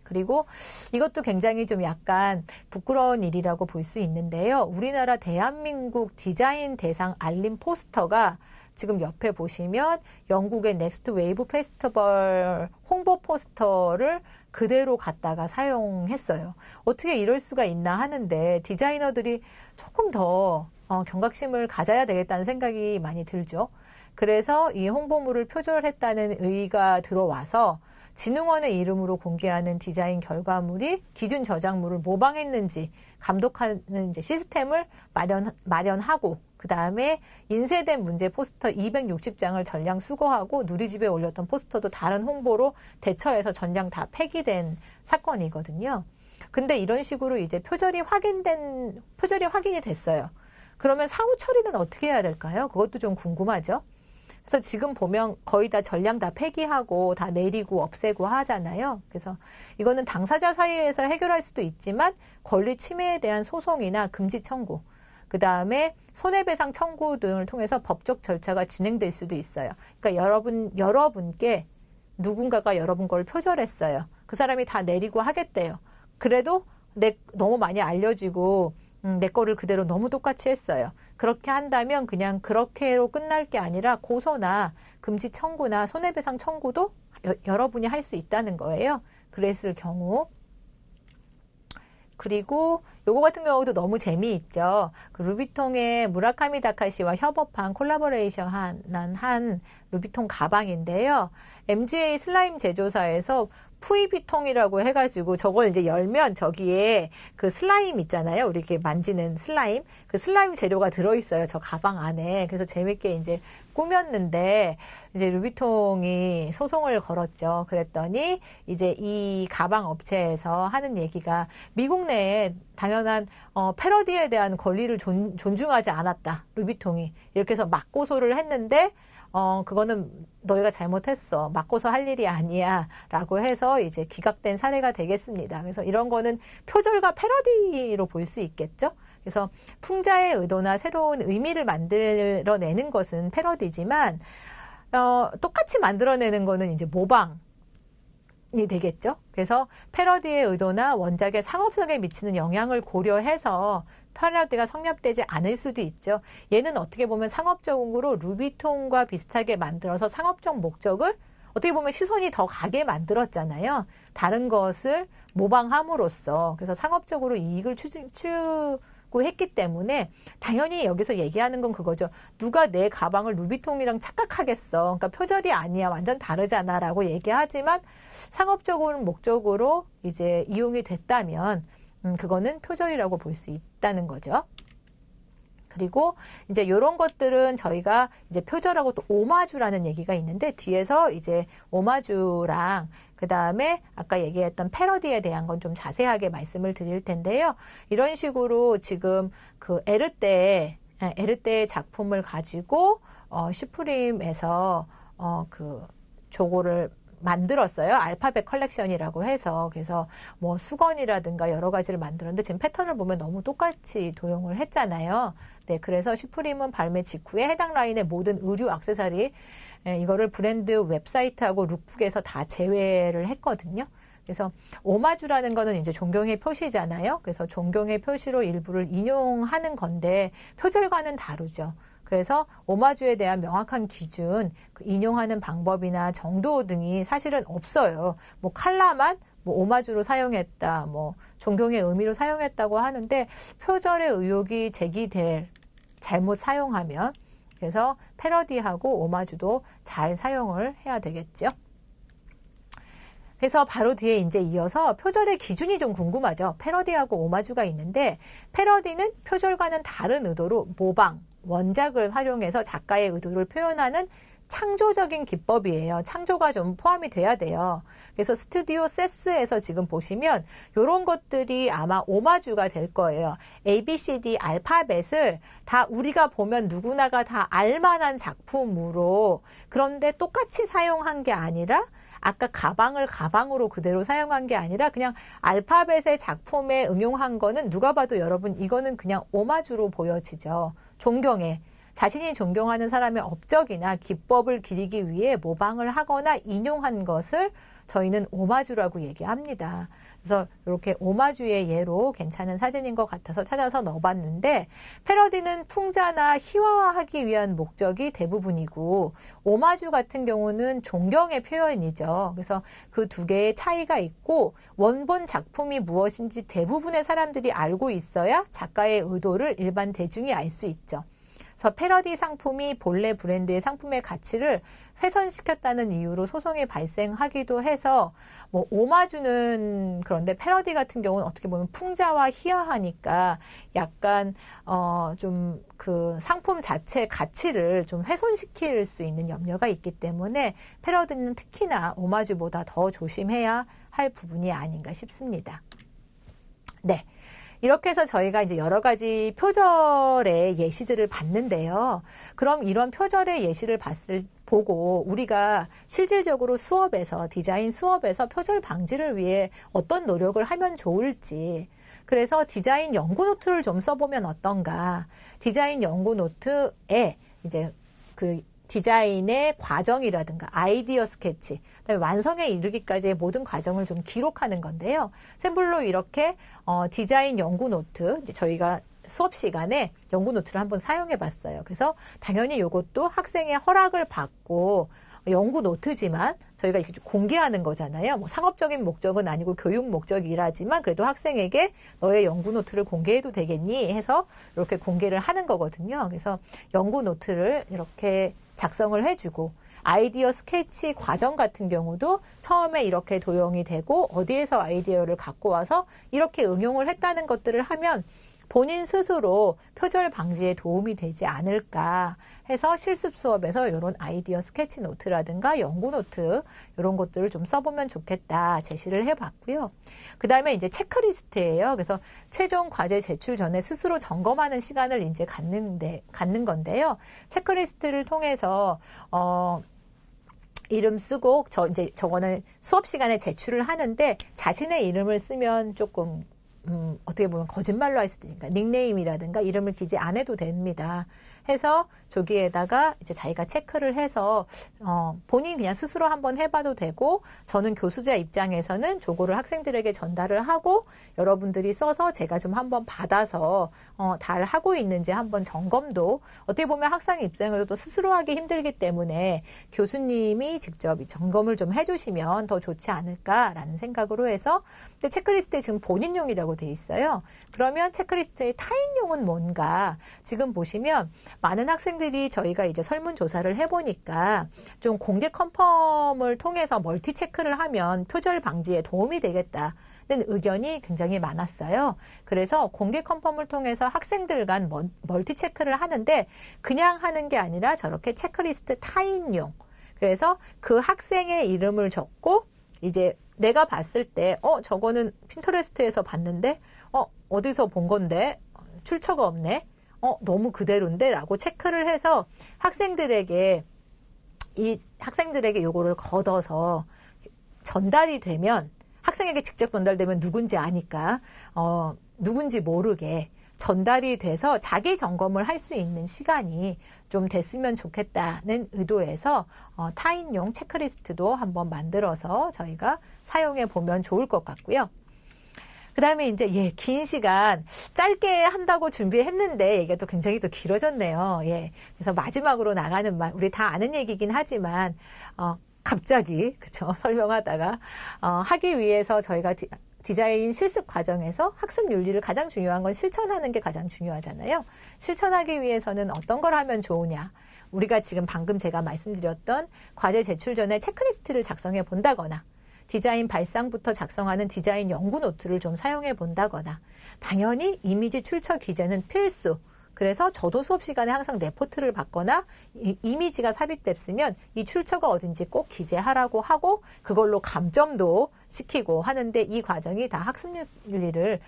그리고 이것도 굉장히 좀 약간 부끄러운 일이라고 볼 수 있는데요. 우리나라 대한민국 디자인 대상 알림 포스터가 지금 옆에 보시면 영국의 넥스트 웨이브 페스티벌 홍보 포스터를 그대로 갖다가 사용했어요. 어떻게 이럴 수가 있나 하는데 디자이너들이 조금 더 경각심을 가져야 되겠다는 생각이 많이 들죠. 그래서 이 홍보물을 표절했다는 의의가 들어와서 진흥원의 이름으로 공개하는 디자인 결과물이 기준 저작물을 모방했는지 감독하는 이제 시스템을 마련하고 그 다음에 인쇄된 문제 포스터 260장을 전량 수거하고 누리집에 올렸던 포스터도 다른 홍보로 대처해서 전량 다 폐기된 사건이거든요. 근데 이런 식으로 이제 표절이 확인이 됐어요. 그러면 사후 처리는 어떻게 해야 될까요? 그것도 좀 궁금하죠. 그래서 지금 보면 거의 다 전량 다 폐기하고 다 내리고 없애고 하잖아요. 그래서 이거는 당사자 사이에서 해결할 수도 있지만 권리 침해에 대한 소송이나 금지 청구, 그 다음에 손해배상 청구 등을 통해서 법적 절차가 진행될 수도 있어요. 그러니까 여러분께 누군가가 여러분 걸 표절했어요. 그 사람이 다 내리고 하겠대요. 그래도 너무 많이 알려지고 내 거를 그대로 너무 똑같이 했어요. 그렇게 한다면 그냥 그렇게로 끝날 게 아니라 고소나 금지 청구나 손해배상 청구도 여러분이 할 수 있다는 거예요. 그랬을 경우. 그리고 요거 같은 경우도 너무 재미있죠. 그 루비통의 무라카미 다카시와 협업한 콜라보레이션 한 루비통 가방인데요. MGA 슬라임 제조사에서 푸이비통이라고 해가지고 저걸 이제 열면 저기에 그 슬라임 있잖아요. 우리 이렇게 만지는 슬라임. 그 슬라임 재료가 들어있어요. 저 가방 안에. 그래서 재밌게 이제 꾸몄는데 이제 루비통이 소송을 걸었죠. 그랬더니 이제 이 가방 업체에서 하는 얘기가 미국 내에 당연한 패러디에 대한 권리를 존중하지 않았다. 루비통이. 이렇게 해서 맞고소를 했는데 그거는 너희가 잘못했어. 맞고서 할 일이 아니야. 라고 해서 이제 기각된 사례가 되겠습니다. 그래서 이런 거는 표절과 패러디로 볼 수 있겠죠. 그래서 풍자의 의도나 새로운 의미를 만들어내는 것은 패러디지만, 똑같이 만들어내는 거는 이제 모방이 되겠죠. 그래서 패러디의 의도나 원작의 상업성에 미치는 영향을 고려해서 패러디가 성립되지 않을 수도 있죠. 얘는 어떻게 보면 상업적으로 루비통과 비슷하게 만들어서 상업적 목적을 어떻게 보면 시선이 더 가게 만들었잖아요. 다른 것을 모방함으로써. 그래서 상업적으로 이익을 추구했기 때문에 당연히 여기서 얘기하는 건 그거죠. 누가 내 가방을 루비통이랑 착각하겠어. 그러니까 표절이 아니야. 완전 다르잖아. 라고 얘기하지만 상업적인 목적으로 이제 이용이 됐다면 그거는 표절이라고 볼 수 있다는 거죠. 그리고 이제 이런 것들은 저희가 이제 표절하고 또 오마주라는 얘기가 있는데 뒤에서 이제 오마주랑 그 다음에 아까 얘기했던 패러디에 대한 건 좀 자세하게 말씀을 드릴 텐데요. 이런 식으로 지금 그 에르떼의 작품을 가지고 슈프림에서 그 저거를 만들었어요. 알파벳 컬렉션이라고 해서. 그래서 뭐 수건이라든가 여러 가지를 만들었는데 지금 패턴을 보면 너무 똑같이 도용을 했잖아요. 네, 그래서 슈프림은 발매 직후에 해당 라인의 모든 의류 액세서리 이거를 브랜드 웹사이트하고 룩북에서 다 제외를 했거든요. 그래서 오마주라는 거는 이제 존경의 표시잖아요. 그래서 존경의 표시로 일부를 인용하는 건데 표절과는 다르죠. 그래서 오마주에 대한 명확한 기준, 인용하는 방법이나 정도 등이 사실은 없어요. 뭐 칼라만 뭐 오마주로 사용했다, 뭐 존경의 의미로 사용했다고 하는데 표절의 의혹이 제기될 잘못 사용하면 그래서 패러디하고 오마주도 잘 사용을 해야 되겠죠. 그래서 바로 뒤에 이제 이어서 표절의 기준이 좀 궁금하죠. 패러디하고 오마주가 있는데 패러디는 표절과는 다른 의도로 모방, 원작을 활용해서 작가의 의도를 표현하는 창조적인 기법이에요. 창조가 좀 포함이 돼야 돼요. 그래서 스튜디오 세스에서 지금 보시면 이런 것들이 아마 오마주가 될 거예요. ABCD 알파벳을 다 우리가 보면 누구나가 다 알만한 작품으로 그런데 똑같이 사용한 게 아니라 아까 가방을 가방으로 그대로 사용한 게 아니라 그냥 알파벳의 작품에 응용한 거는 누가 봐도 여러분 이거는 그냥 오마주로 보여지죠. 존경해. 자신이 존경하는 사람의 업적이나 기법을 기리기 위해 모방을 하거나 인용한 것을 저희는 오마주라고 얘기합니다. 그래서 이렇게 오마주의 예로 괜찮은 사진인 것 같아서 찾아서 넣어봤는데 패러디는 풍자나 희화화하기 위한 목적이 대부분이고 오마주 같은 경우는 존경의 표현이죠. 그래서 그 두 개의 차이가 있고 원본 작품이 무엇인지 대부분의 사람들이 알고 있어야 작가의 의도를 일반 대중이 알 수 있죠. 그래서 패러디 상품이 본래 브랜드의 상품의 가치를 훼손시켰다는 이유로 소송이 발생하기도 해서 뭐 오마주는 그런데 패러디 같은 경우는 어떻게 보면 풍자와 희화하니까 약간 좀 그 상품 자체 가치를 좀 훼손시킬 수 있는 염려가 있기 때문에 패러디는 특히나 오마주보다 더 조심해야 할 부분이 아닌가 싶습니다. 네. 이렇게 해서 저희가 이제 여러 가지 표절의 예시들을 봤는데요. 그럼 이런 표절의 예시를 보고 우리가 실질적으로 수업에서, 디자인 수업에서 표절 방지를 위해 어떤 노력을 하면 좋을지, 그래서 디자인 연구 노트를 좀 써보면 어떤가. 디자인 연구 노트에 이제 그 디자인의 과정이라든가 아이디어 스케치, 그다음에 완성에 이르기까지의 모든 과정을 좀 기록하는 건데요. 샘플로 이렇게 디자인 연구 노트, 이제 저희가 수업 시간에 연구 노트를 한번 사용해 봤어요. 그래서 당연히 이것도 학생의 허락을 받고 연구 노트지만 저희가 이렇게 공개하는 거잖아요. 뭐 상업적인 목적은 아니고 교육 목적이라지만 그래도 학생에게 너의 연구 노트를 공개해도 되겠니? 해서 이렇게 공개를 하는 거거든요. 그래서 연구 노트를 이렇게 작성을 해주고 아이디어 스케치 과정 같은 경우도 처음에 이렇게 도형이 되고 어디에서 아이디어를 갖고 와서 이렇게 응용을 했다는 것들을 하면 본인 스스로 표절 방지에 도움이 되지 않을까 해서 실습 수업에서 이런 아이디어 스케치 노트라든가 연구 노트 이런 것들을 좀 써보면 좋겠다 제시를 해봤고요. 그 다음에 이제 체크리스트예요. 그래서 최종 과제 제출 전에 스스로 점검하는 시간을 이제 갖는 건데요. 체크리스트를 통해서 이름 쓰고 이제 저거는 수업 시간에 제출을 하는데 자신의 이름을 쓰면 조금 어떻게 보면 거짓말로 할 수도 있으니까 닉네임이라든가 이름을 기재 안 해도 됩니다. 해서 저기에다가 이제 자기가 체크를 해서 본인 그냥 스스로 한번 해봐도 되고 저는 교수자 입장에서는 저거를 학생들에게 전달을 하고 여러분들이 써서 제가 좀 한번 받아서 잘 하고 있는지 한번 점검도 어떻게 보면 학생 입장에서도 스스로 하기 힘들기 때문에 교수님이 직접 점검을 좀 해주시면 더 좋지 않을까라는 생각으로 해서 근데 체크리스트에 지금 본인용이라고 돼 있어요. 그러면 체크리스트의 타인용은 뭔가 지금 보시면 많은 학생들이 저희가 이제 설문조사를 해보니까 좀 공개 컨펌을 통해서 멀티 체크를 하면 표절 방지에 도움이 되겠다는 의견이 굉장히 많았어요. 그래서 공개 컨펌을 통해서 학생들 간 멀티 체크를 하는데 그냥 하는 게 아니라 저렇게 체크리스트 타인용. 그래서 그 학생의 이름을 적고 이제 내가 봤을 때 저거는 핀터레스트에서 봤는데 어디서 본 건데 출처가 없네. 너무 그대로인데? 라고 체크를 해서 학생들에게 요거를 걷어서 전달이 되면 학생에게 직접 전달되면 누군지 아니까, 누군지 모르게 전달이 돼서 자기 점검을 할 수 있는 시간이 좀 됐으면 좋겠다는 의도에서 타인용 체크리스트도 한번 만들어서 저희가 사용해 보면 좋을 것 같고요. 그 다음에 이제, 긴 시간 짧게 한다고 준비했는데, 얘기가 또 굉장히 또 길어졌네요. 그래서 마지막으로 나가는 말, 우리 다 아는 얘기긴 하지만, 갑자기, 그쵸, 설명하다가, 하기 위해서 저희가 디자인 실습 과정에서 학습 윤리를 가장 중요한 건 실천하는 게 가장 중요하잖아요. 실천하기 위해서는 어떤 걸 하면 좋으냐. 우리가 지금 방금 제가 말씀드렸던 과제 제출 전에 체크리스트를 작성해 본다거나, 디자인 발상부터 작성하는 디자인 연구 노트를 좀 사용해 본다거나 당연히 이미지 출처 기재는 필수. 그래서 저도 수업 시간에 항상 레포트를 받거나 이미지가 삽입됐으면 이 출처가 어딘지 꼭 기재하라고 하고 그걸로 감점도 시키고 하는데 이 과정이 다 학습 윤리를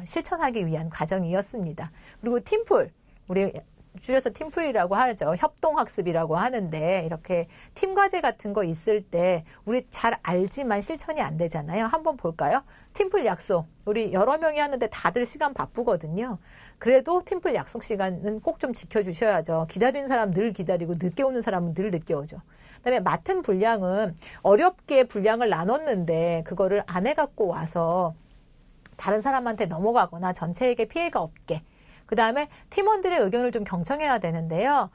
실천하기 위한 과정이었습니다. 그리고 팀플, 우리 줄여서 팀플이라고 하죠. 협동학습이라고 하는데 이렇게 팀과제 같은 거 있을 때 우리 잘 알지만 실천이 안 되잖아요. 한번 볼까요? 팀플 약속. 우리 여러 명이 하는데 다들 시간 바쁘거든요. 그래도 팀플 약속 시간은 꼭 좀 지켜주셔야죠. 기다리는 사람 늘 기다리고 늦게 오는 사람은 늘 늦게 오죠. 그다음에 맡은 분량은 어렵게 분량을 나눴는데 그거를 안 해갖고 와서 다른 사람한테 넘어가거나 전체에게 피해가 없게 그 다음에 팀원들의 의견을 좀 경청해야 되는데요.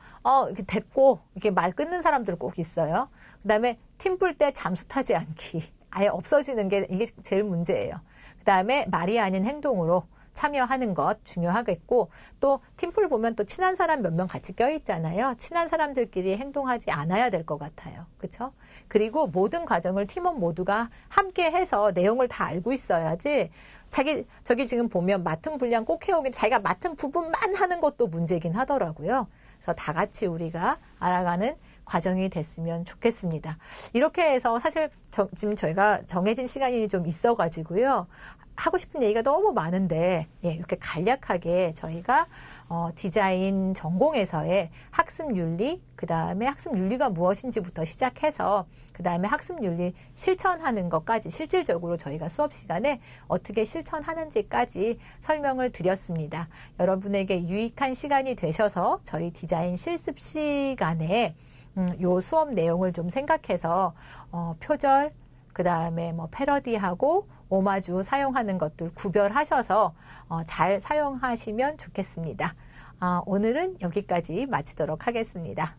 이렇게 됐고, 이렇게 말 끊는 사람들 꼭 있어요. 그 다음에 팀 풀 때 잠수 타지 않기. 아예 없어지는 게 이게 제일 문제예요. 그 다음에 말이 아닌 행동으로 참여하는 것 중요하겠고 또 팀플 보면 또 친한 사람 몇 명 같이 껴있잖아요. 친한 사람들끼리 행동하지 않아야 될 것 같아요. 그렇죠? 그리고 모든 과정을 팀원 모두가 함께 해서 내용을 다 알고 있어야지 저기 지금 보면 맡은 분량 꼭 해오긴 자기가 맡은 부분만 하는 것도 문제긴 하더라고요. 그래서 다 같이 우리가 알아가는 과정이 됐으면 좋겠습니다. 이렇게 해서 사실 지금 저희가 정해진 시간이 좀 있어가지고요. 하고 싶은 얘기가 너무 많은데 이렇게 간략하게 저희가 디자인 전공에서의 학습윤리, 그 다음에 학습윤리가 무엇인지부터 시작해서 그 다음에 학습윤리 실천하는 것까지 실질적으로 저희가 수업 시간에 어떻게 실천하는지까지 설명을 드렸습니다. 여러분에게 유익한 시간이 되셔서 저희 디자인 실습 시간에 요 수업 내용을 좀 생각해서 표절, 그 다음에 뭐 패러디하고 오마주 사용하는 것들 구별하셔서 잘 사용하시면 좋겠습니다. 오늘은 여기까지 마치도록 하겠습니다.